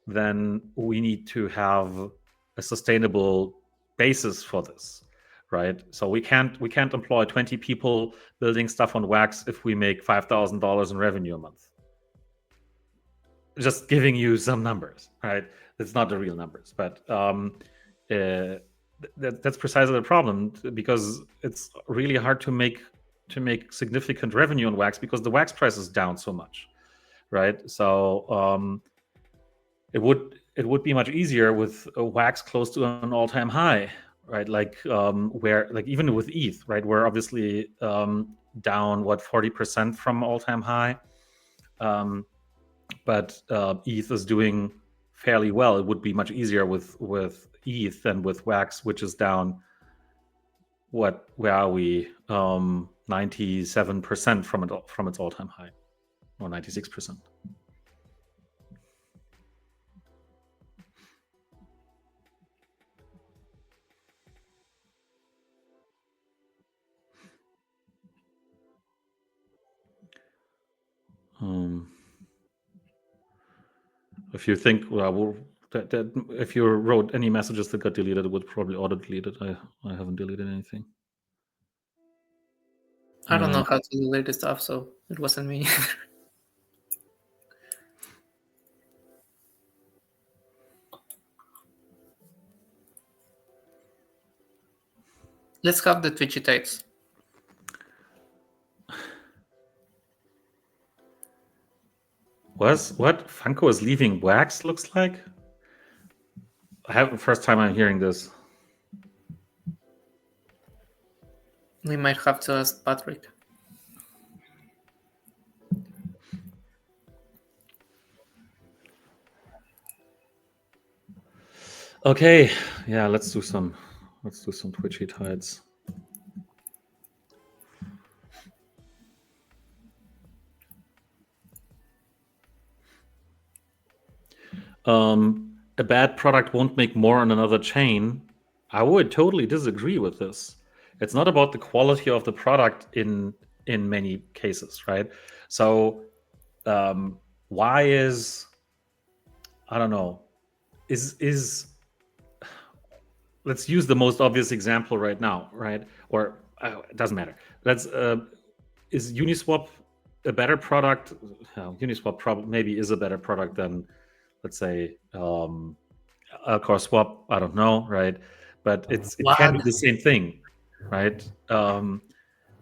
then we need to have a sustainable basis for this, right? So we can't employ 20 people building stuff on wax if we make $5,000 in revenue a month. Just giving you some numbers, right? It's not the real numbers, but that's precisely the problem, because it's really hard to make significant revenue on wax because the wax price is down so much, right? So it would be much easier with a wax close to an all-time high, right? Like where like even with ETH, right? We're obviously down what 40% from all-time high. But ETH is doing fairly well. It would be much easier with ETH than with Wax, which is down. What? Where are we? 97% from its all time high, or 96%. Um, if you think, that if you wrote any messages that got deleted, it would probably auto delete it. I haven't deleted anything. I don't know how to delete the stuff, so it wasn't me. Let's have the Twitchy tights. What Funko is leaving wax looks like? I have the first time I'm hearing this. We might have to ask Patrick. Okay, yeah, let's do some Twitchy tides. A bad product won't make more on another chain. I would totally disagree with this. It's not about the quality of the product in many cases, right? So, why is, I don't know, is let's use the most obvious example right now, right? Or it doesn't matter. Let's is Uniswap a better product? Uniswap probably maybe is a better product than, let's say, Alcor Swap. I don't know, right? But it can What? do the same thing, right?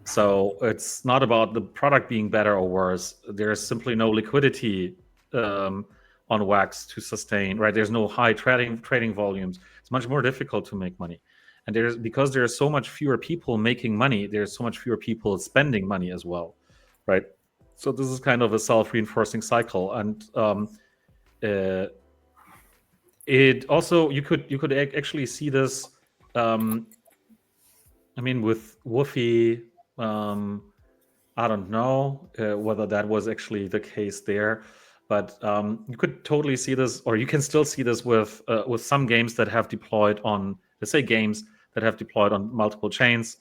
So it's not about the product being better or worse. There is simply no liquidity on Wax to sustain, right? There's no high trading volumes. It's much more difficult to make money. And there's because there's so much fewer people making money, there's so much fewer people spending money as well, right? So this is kind of a self-reinforcing cycle. And uh, it also you could actually see this. I mean, with Woofy, I don't know whether that was actually the case there, but you could totally see this, or you can still see this with some games that have deployed on, let's say, games that have deployed on multiple chains.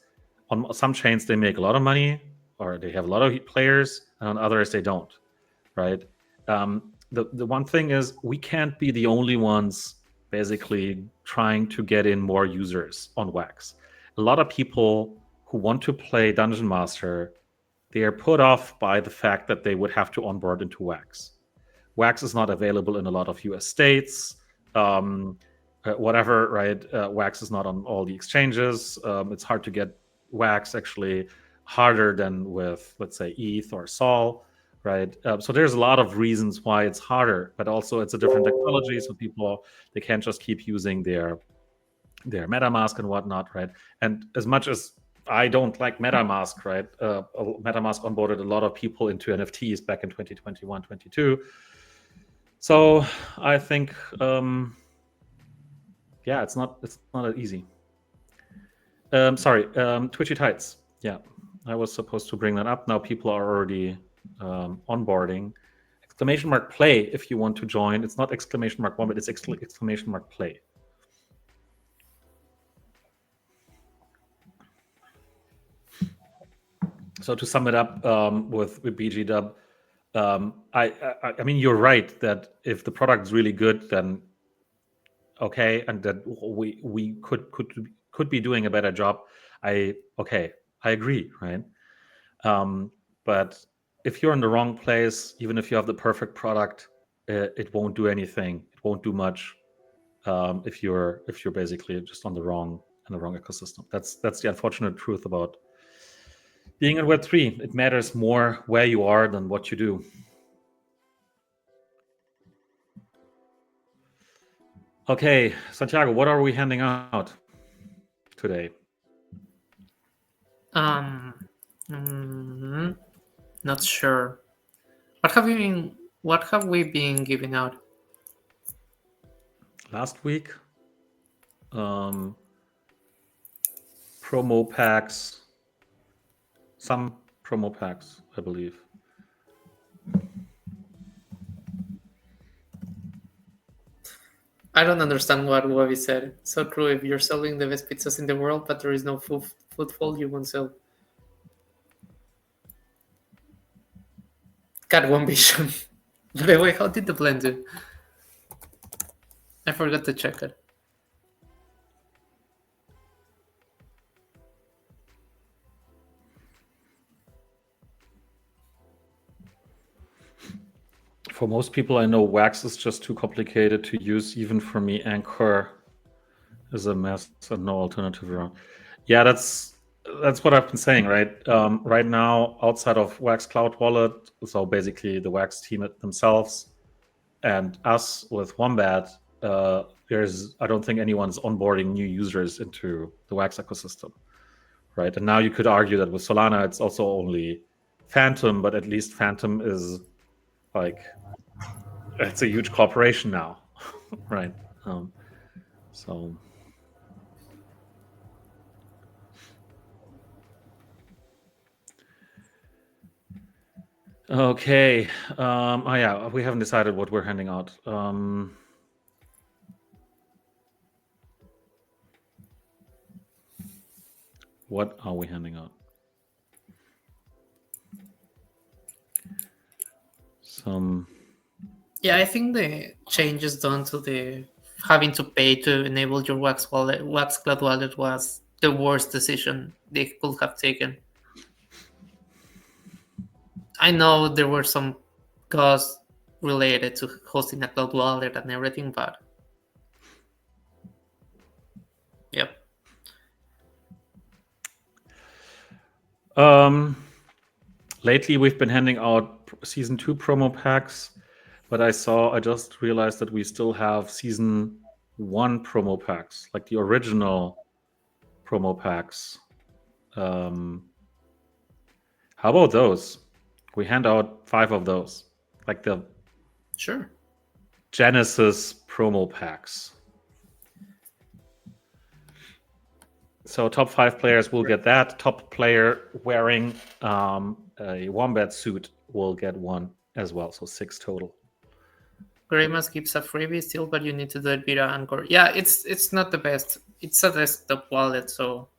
On some chains, they make a lot of money, or they have a lot of players, and on others, they don't. Right? The one thing is we can't be the only ones basically trying to get in more users on Wax. A lot of people who want to play Dungeon Master, they are put off by the fact that they would have to onboard into Wax. Wax is not available in a lot of US states. Whatever, right? Wax is not on all the exchanges. It's hard to get Wax, actually harder than with, let's say, ETH or Sol, right? So there's a lot of reasons why it's harder, but also it's a different technology. So people, they can't just keep using their MetaMask and whatnot, right? And as much as I don't like MetaMask, right? MetaMask onboarded a lot of people into NFTs back in 2021, 22. So I think, yeah, it's not easy. Sorry, Twitchy Tights. Yeah, I was supposed to bring that up. Now people are already onboarding. Exclamation mark play if you want to join. It's not exclamation mark one, but it's exclamation mark play. So to sum it up with BG Dub, I mean you're right that if the product is really good, then okay, and that we could be doing a better job. I agree, right? But if you're in the wrong place, even if you have the perfect product, it won't do anything. It won't do much if you're basically just on the wrong ecosystem. That's the unfortunate truth about being in Web3. It matters more where you are than what you do. Okay, Santiago, what are we handing out today? Um, not sure. What have you been? What have we been giving out? Last week, promo packs, some promo packs, I believe. I don't understand what Wabi said. So true. If you're selling the best pizzas in the world, but there is no footfall, you won't sell. Got one vision. By the way, how did the blend do? I forgot to check it. For most people, I know Wax is just too complicated to use. Even for me, Anchor is a mess and no alternative around. Yeah, that's what I've been saying, right? Right now, outside of Wax Cloud Wallet, so basically the Wax team themselves and us with Wombat, there's I don't think anyone's onboarding new users into the Wax ecosystem, right? And now you could argue that with Solana, it's also only Phantom, but at least Phantom is like it's a huge corporation now, right? So okay, oh yeah, we haven't decided what we're handing out. What are we handing out? Some. Yeah, I think the changes done to the having to pay to enable your Wax Cloud wallet was the worst decision they could have taken. I know there were some costs related to hosting a cloud wallet and everything, but yep. Lately, we've been handing out season 2 promo packs, but I just realized that we still have season 1 promo packs, like the original promo packs. How about those? We hand out 5 of those, like the Sure. Genesis promo packs. So top 5 players will get that. Top player wearing a Wombat suit will get one as well. So 6 total. Grimace gives a freebie still, but you need to do it via Anchor. Yeah, it's not the best. It's a desktop wallet, so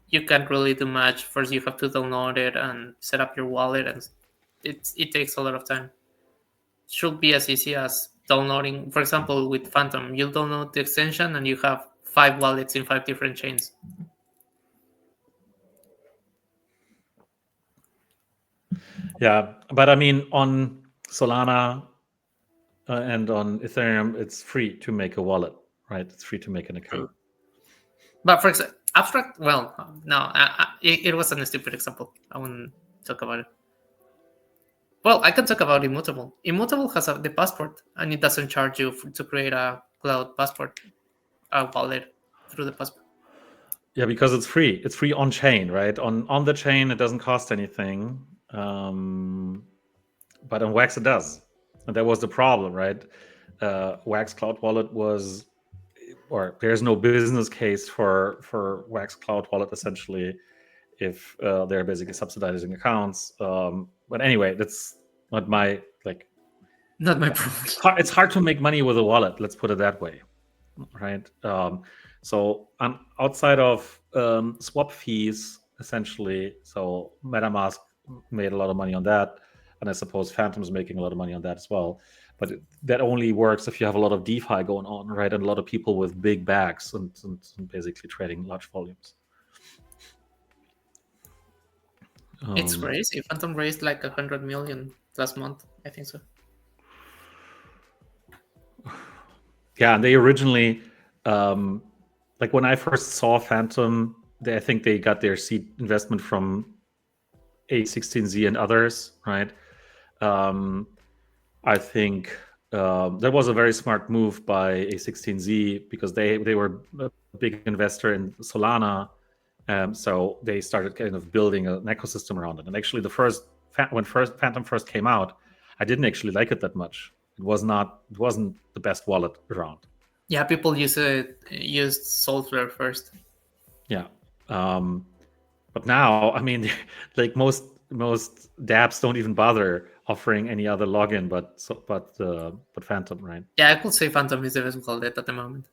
you can't really do much. First, you have to download it and set up your wallet, and it takes a lot of time. It should be as easy as downloading. For example, with Phantom, you download the extension and you have 5 wallets in 5 different chains. Yeah, but I mean, on Solana and on Ethereum, it's free to make a wallet, right? It's free to make an account. True. But for example, abstract. Well, no, it was a stupid example. I won't talk about it. Well, I can talk about Immutable. Immutable has the passport, and it doesn't charge you to create a cloud passport, a wallet through the passport. Yeah, because it's free. It's free on chain, right? On the chain, it doesn't cost anything, but on Wax it does, and that was the problem, right? Wax Cloud Wallet was, or there's no business case for Wax Cloud Wallet essentially if they're basically subsidizing accounts. But anyway, that's not my like. Not my problem. It's hard to make money with a wallet. Let's put it that way, right? So outside of swap fees, essentially, so MetaMask made a lot of money on that, and I suppose Phantom's making a lot of money on that as well. But that only works if you have a lot of DeFi going on, right? And a lot of people with big bags and basically trading large volumes. It's crazy. Phantom raised like 100 million last month. I think so. Yeah, and they originally, like when I first saw Phantom, I think they got their seed investment from A16Z and others, right? I think that was a very smart move by A16Z because they were a big investor in Solana, so they started kind of building an ecosystem around it. And actually, when Phantom first came out, I didn't actually like it that much. It wasn't the best wallet around. Yeah, people used Soulflare first. Yeah, but now, I mean, like most dApps don't even bother offering any other login but Phantom, right? Yeah, I could say Phantom is the best wallet at the moment.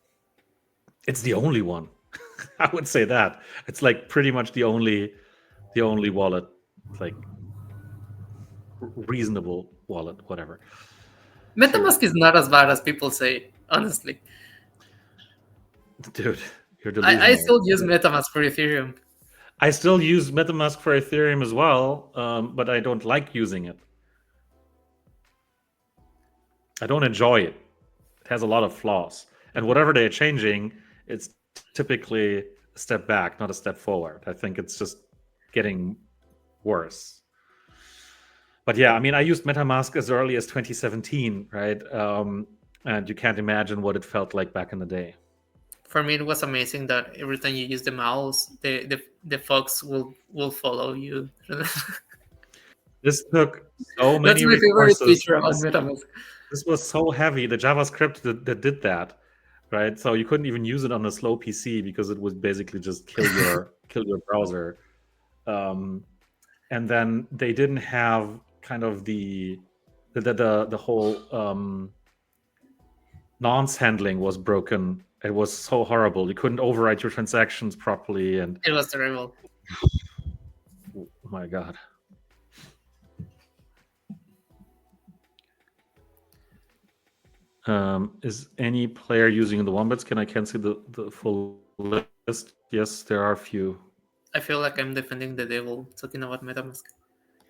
It's the only one. I would say that it's like pretty much the only wallet. Like, reasonable wallet, whatever. To MetaMask is not as bad as people say, honestly. dude, you're I delusional. still use MetaMask for Ethereum. I still use MetaMask for Ethereum as well, but I don't like using it. I don't enjoy it. It has a lot of flaws, and whatever they're changing, it's typically a step back, not a step forward. I think it's just getting worse. But yeah, I mean, I used MetaMask as early as 2017, right? And you can't imagine what it felt like back in the day. For me, it was amazing that every time you use the mouse, the fox will follow you. This took so That's many my favorite resources. feature about MetaMask. This was so heavy. The JavaScript that did that, right? So you couldn't even use it on a slow PC because it would basically just kill your browser. Um, and then they didn't have kind of the whole nonce handling was broken. It was so horrible. You couldn't overwrite your transactions properly, and It was terrible. oh my god. Is any player using the wombats? Can I cancel the full list? Yes, there are a few. I feel like I'm defending the devil talking about MetaMask.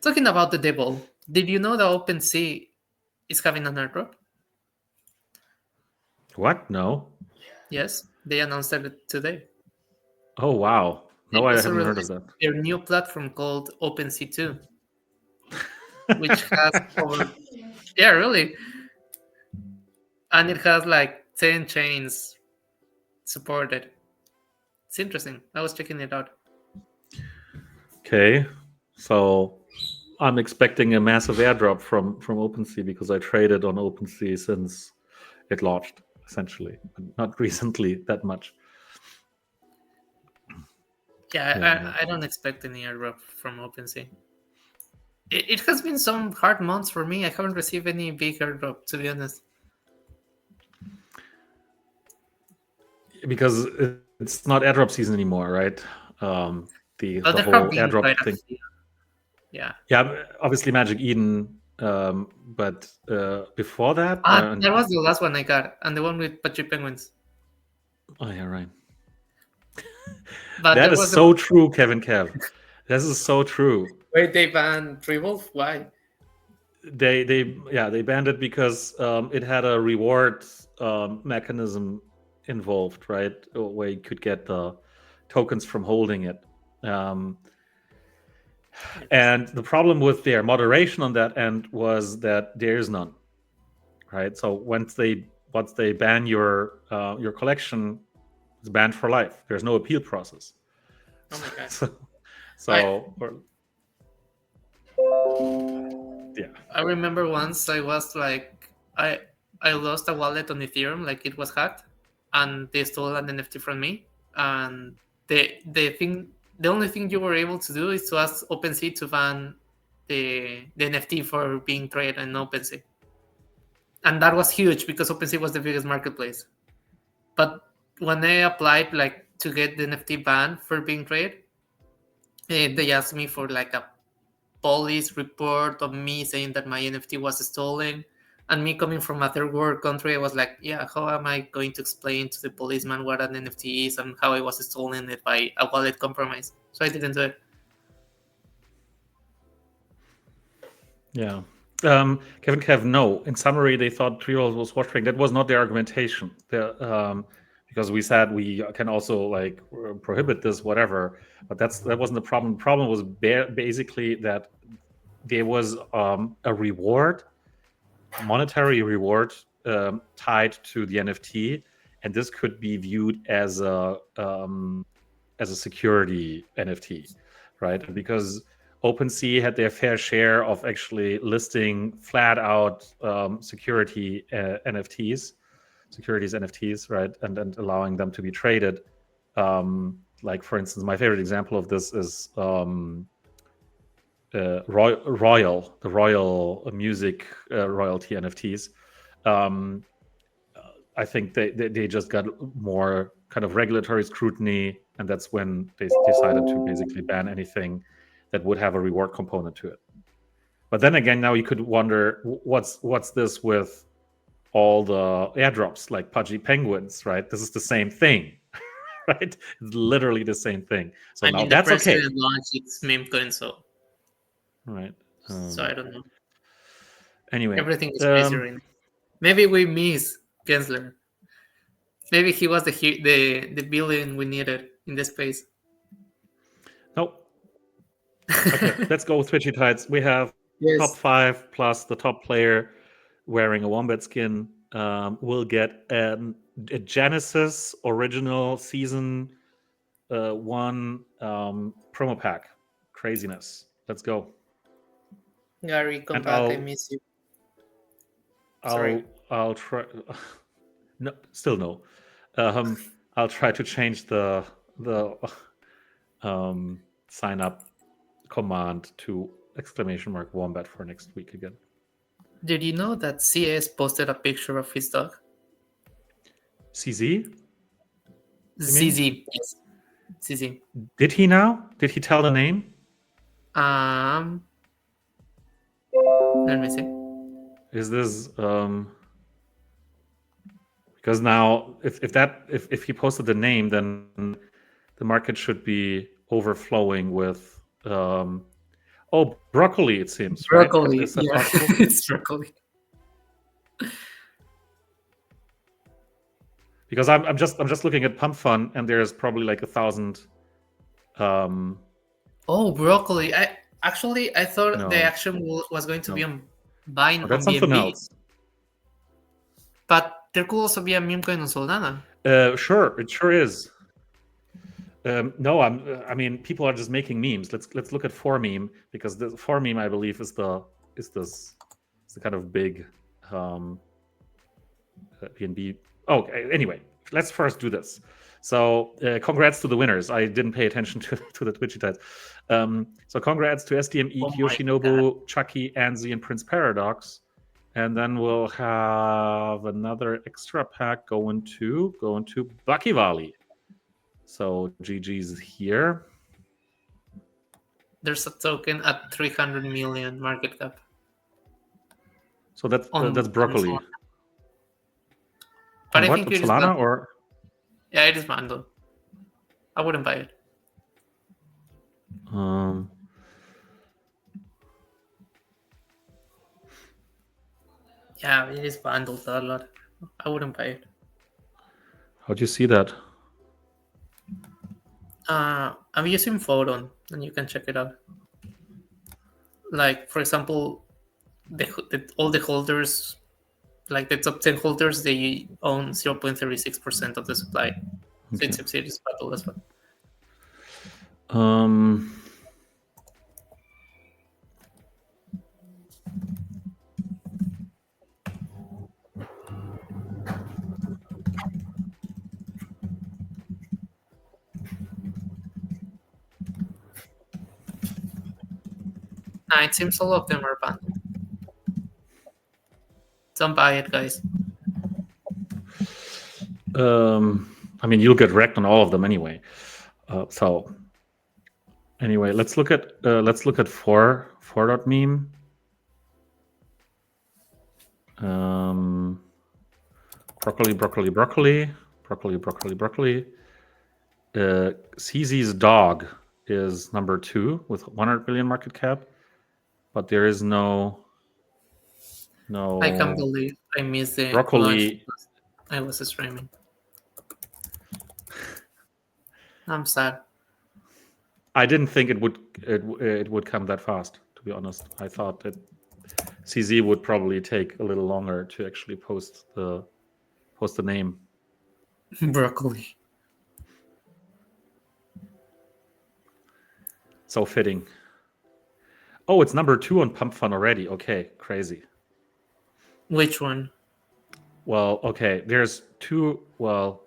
Talking about the devil, did you know that OpenSea is having an airdrop? What? No. Yes, they announced it today. Oh wow. They No, I also haven't heard of released that. their new platform called OpenSea 2, which has over, yeah, really, and it has like 10 chains supported. It's interesting. I was checking it out. Okay. So I'm expecting a massive airdrop from OpenSea because I traded on OpenSea since it launched, essentially, but not recently that much. Yeah, Yeah, yeah. I don't expect any airdrop from OpenSea. It has been some hard months for me. I haven't received any big airdrop, to be honest. Because it's not airdrop season anymore, right? The But there whole have been airdrop quite a thing. few. Yeah. Yeah, obviously Magic Eden, but before that, That was the last one I got, and the one with Patrick Penguins. oh yeah, right. But That there is was the so true, Kevin Kev. This is so true. wait, they banned Revolve? Why? They banned it because it had a reward mechanism involved, right? Where you could get the tokens from holding it. Um, and the problem with their moderation on that end was that there is none, right? So once they ban your collection, it's banned for life. There's no appeal process. Oh my god. so I so yeah. I remember once I was like I lost a wallet on Ethereum, like it was hacked, and they stole an NFT from me. And the only thing you were able to do is to ask OpenSea to ban the NFT for being traded in OpenSea. And that was huge because OpenSea was the biggest marketplace. But when I applied like to get the NFT ban for being traded, they asked me for like a police report of me saying that my NFT was stolen. And me coming from a third world country, I was like, yeah, how am I going to explain to the policeman what an NFT is and how I was stolen it by a wallet compromise? So I didn't do it. Yeah. Kevin Kev, no. In summary, they thought Treehouse was wash trading. That was not their argumentation. Because we said we can also like prohibit this, whatever. But that wasn't the problem. The problem was basically that there was a reward, monetary reward tied to the NFT, and this could be viewed as a security NFT, right? And because OpenSea had their fair share of actually listing flat out NFTs, securities NFTs, right, and allowing them to be traded. Like for instance, my favorite example of this is Royal, the Royal music royalty NFTs. Um, I think they just got more kind of regulatory scrutiny, and that's when they decided to basically ban anything that would have a reward component to it. But then again, now you could wonder what's this with all the airdrops like Pudgy Penguins, right? This is the same thing, right? It's literally the same thing. So I now mean, the that's okay, president launched its meme coin, right? so I don't know. Anyway, Everything is crazy right now. Maybe we miss Gensler. Maybe he was the villain we needed in the space. nope. Okay, let's go with Twitchy Tides. We have top Yes. 5 plus the top player wearing a wombat skin will get a Genesis original season 1 promo pack. Craziness. Let's go. Gary, come And back. I miss you. Sorry. I'll try. No, still no. I'll try to change the sign up command to exclamation mark wombat for next week again. Did you know that CS posted a picture of his dog? CZ? You mean? ZZ. Yes. ZZ. Did he now? Did he tell the name? Um, let me see. Is this because now if he posted the name, then the market should be overflowing with broccoli, it seems, right? Broccoli. Is that Yeah, possible? it's broccoli. Because I'm just looking at Pump Fun, and there's probably like 1,000. Oh, broccoli. I thought the No, action was going to be no, on buying oh, on that's something BNB, else. but there could also be a meme coin on Solana. Sure, it sure is. No, I mean, people are just making memes. Let's look at 4meme, because the 4meme, I believe, is the kind of big BNB. Oh, anyway, let's first do this. So, congrats to the winners. I didn't pay attention to the Twitchy tides. So, congrats to SDME, Oh my God. Yoshinobu, Chucky, Anzi, and Prince Paradox. And then we'll have another extra pack going to Bucky Valley. So GG's here. There's a token at 300 million market cap. So that's On broccoli. Solana. But On I what? think On it is Solana bundled. or? Yeah, it is bundled. I wouldn't buy it. Yeah, it is bundled a lot. I wouldn't buy it. How do you see that? I'm using Photon, and you can check it out. Like, for example, all the holders, like the top 10 holders, they own 0.36% of the supply. So Okay. it's a serious battle as well. It seems all of them are bundled. Don't buy it, guys. I mean, you'll get wrecked on all of them anyway. So anyway, let's look at 4.meme. Broccoli. CZ's dog is number 2 with 100 billion market cap, but there is no. I can't believe I missed the broccoli. launch. I was streaming. I'm sad. I didn't think it would come that fast, to be honest. I thought that CZ would probably take a little longer to actually post the name. Broccoli. So fitting. Oh, it's number 2 on Pump Fun already. Okay, crazy. Which one? Well, okay. There's 2. Well,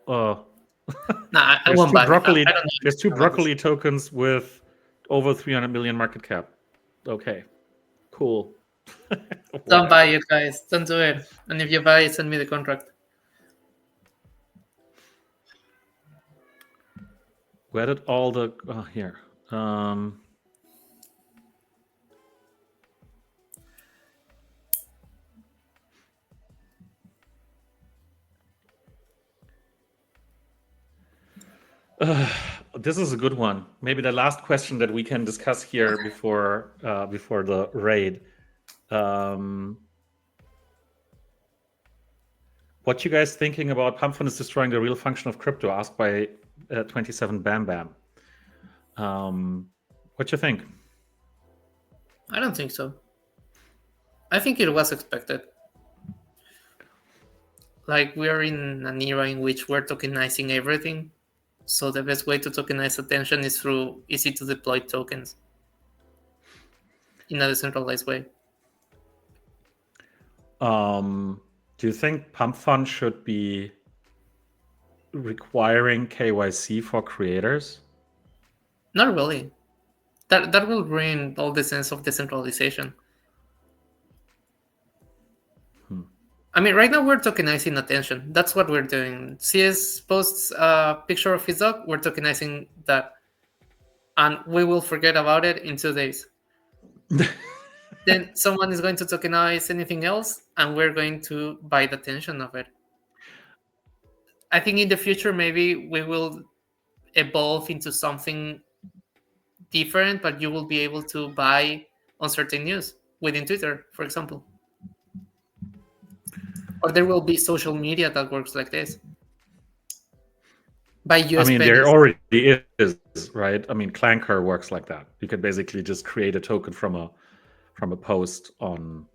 Nah, I won't buy broccoli. it. I don't know. There's 2 broccoli tokens with over 300 million market cap. Okay, cool. Don't buy it, guys. Don't do it. And if you buy it, send me the contract. Where did all the here? Uh, this is a good one. Maybe the last question that we can discuss here before the raid. Um, what you guys thinking about pump fund is destroying the real function of crypto? Asked by 27 Bam Bam. What you think? I don't think so. I think it was expected. Like, we are in an era in which we're tokenizing everything. So the best way to tokenize attention is through easy to deploy tokens in a decentralized way. Do you think pump fund should be requiring KYC for creators? Not really. That will ruin all the sense of decentralization. I mean, right now we're tokenizing attention. That's what we're doing. CS posts a picture of his dog. We're tokenizing that, and we will forget about it in 2 days. Then someone is going to tokenize anything else, and we're going to buy the attention of it. I think in the future maybe we will evolve into something different, but you will be able to buy on certain news within Twitter, for example. Or there will be social media that works like this. Buy I US mean, there pennies. already is, right? I mean, Clanker works like that. You can basically just create a token from a post on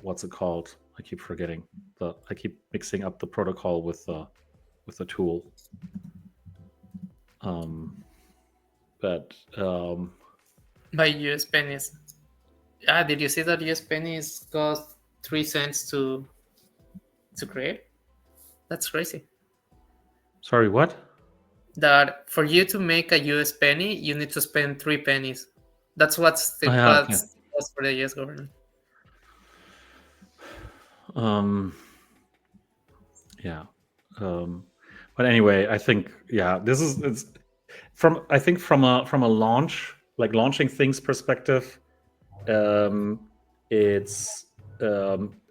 what's it called? I keep forgetting. I keep mixing up the protocol with the tool. But Buy US pennies. Ah, did you see that US pennies cost 3 cents to create? That's crazy. sorry, what? That for you to make a US penny, you need to spend 3 pennies. That's Oh, yeah, okay. what's for the US government. Yeah. But anyway, I think this is it's from a launch, like launching things perspective, it's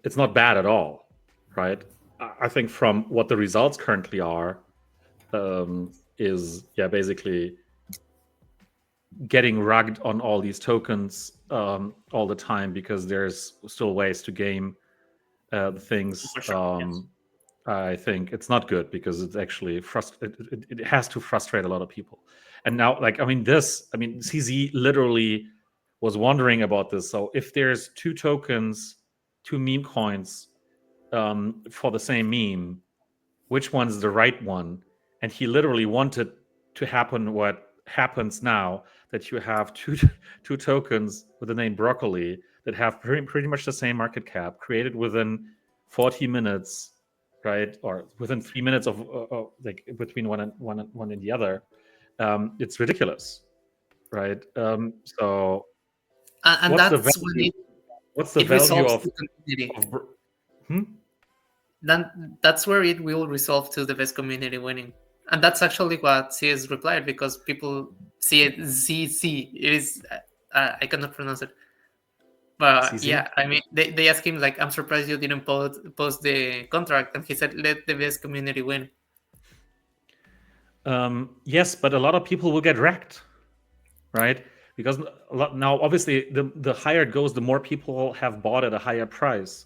it's not bad at all, right? I think from what the results currently are, is basically getting rugged on all these tokens all the time because there's still ways to game the things. For sure. Yes. I think it's not good because it's actually it has to frustrate a lot of people. And now, like, I mean, CZ literally was wondering about this. So if there's two tokens, two meme coins for the same meme, which one's the right one? And he literally wanted to happen what happens now, that you have two tokens with the name broccoli that have pretty much the same market cap, created within 40 minutes, right, or within 3 minutes of like between one and the other. It's ridiculous, right? So And what's the that's when value? What's the it value resolves of to community. of hmm? Then that's where it will resolve to the best community winning. And that's actually what CS replied, because people see it ZC. It is I cannot pronounce it. But CZ? yeah, I mean, they asked him like, "I'm surprised you didn't post the contract," and he said, "Let the best community win." Yes, but a lot of people will get wrecked, right? Because now, obviously, the higher it goes, the more people have bought at a higher price,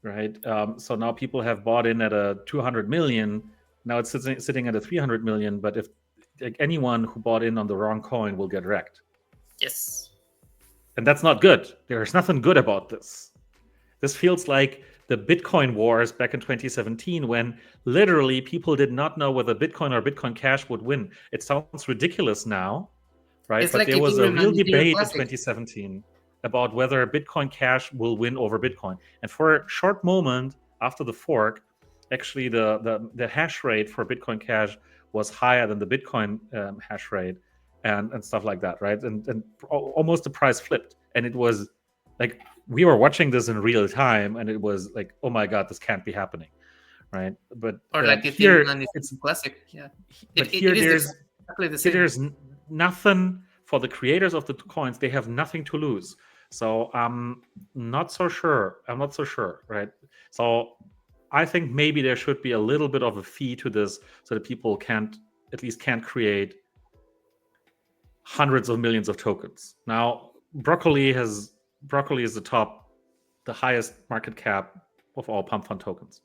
right? So now people have bought in at a 200 million. Now it's sitting at a 300 million. But if like anyone who bought in on the wrong coin will get wrecked, Yes. and that's not good. There's nothing good about this. This feels like the Bitcoin wars back in 2017, when literally people did not know whether Bitcoin or Bitcoin Cash would win. It sounds ridiculous now, right? It's But like there was a Ethereum real and Ethereum debate in Classic. 2017 about whether Bitcoin Cash will win over Bitcoin. And for a short moment after the fork, actually the hash rate for Bitcoin Cash was higher than the Bitcoin hash rate, and stuff like that, right? And almost the price flipped, and it was like we were watching this in real time, and it was like, oh my god, this can't be happening, right? But Or like here Ethereum and it's Ethereum Classic. Yeah. but It is exactly the here same. there's nothing for the creators of the coins. They have nothing to lose. So I'm not so sure. Right? So I think maybe there should be a little bit of a fee to this, so that people can't create hundreds of millions of tokens. Now, broccoli is the highest market cap of all pump fund tokens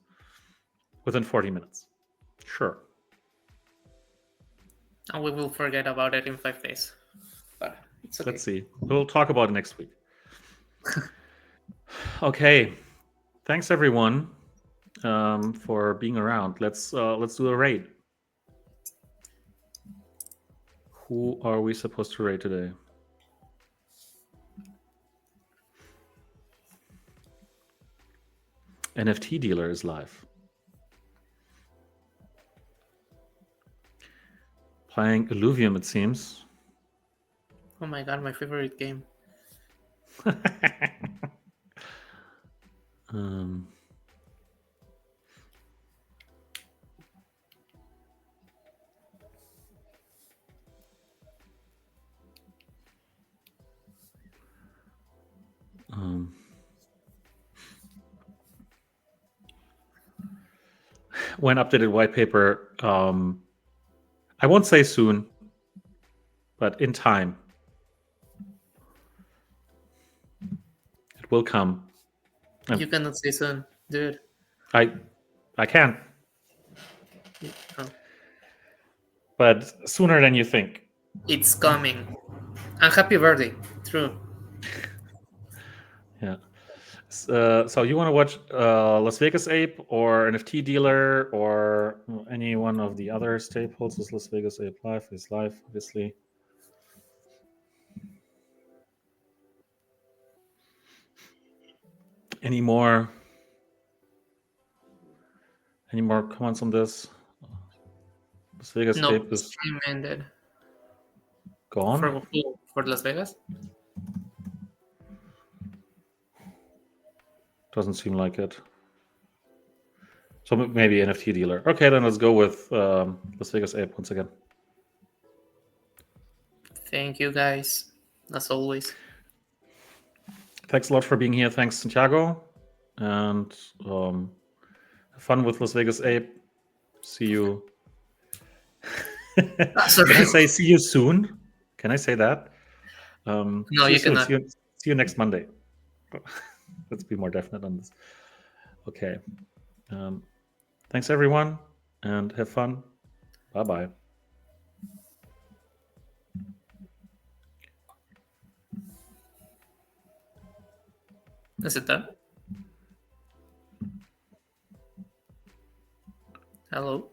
within 40 minutes. Sure. And we will forget about it in 5 days. But it's okay. Let's see. We'll talk about it next week. Okay. Thanks everyone for being around. Let's do a raid. Who are we supposed to raid today? NFT dealer is live. Playing Illuvium, it seems. Oh my god, my favorite game. um, um, when updated white paper, I won't say soon, but in time. It will come. You cannot say soon, dude. I can. Oh. But sooner than you think. It's coming. And happy birthday. True. Yeah. So you want to watch Las Vegas Ape or NFT Dealer or any one of the other staples? Is Las Vegas Ape live? Is live, obviously. Any more comments on this? Las Vegas No, Ape is stream ended. gone. For Las Vegas? Doesn't seem like it. So maybe NFT Dealer. Okay, then let's go with Las Vegas Ape once again. Thank you guys, as always. Thanks a lot for being here. Thanks, Santiago. And have fun with Las Vegas Ape. See you. Can I say see you soon? Can I say that? No, see you cannot. See you next Monday. Let's be more definite on this. Okay. Thanks, everyone, and have fun. Bye-bye. Is it done? Hello?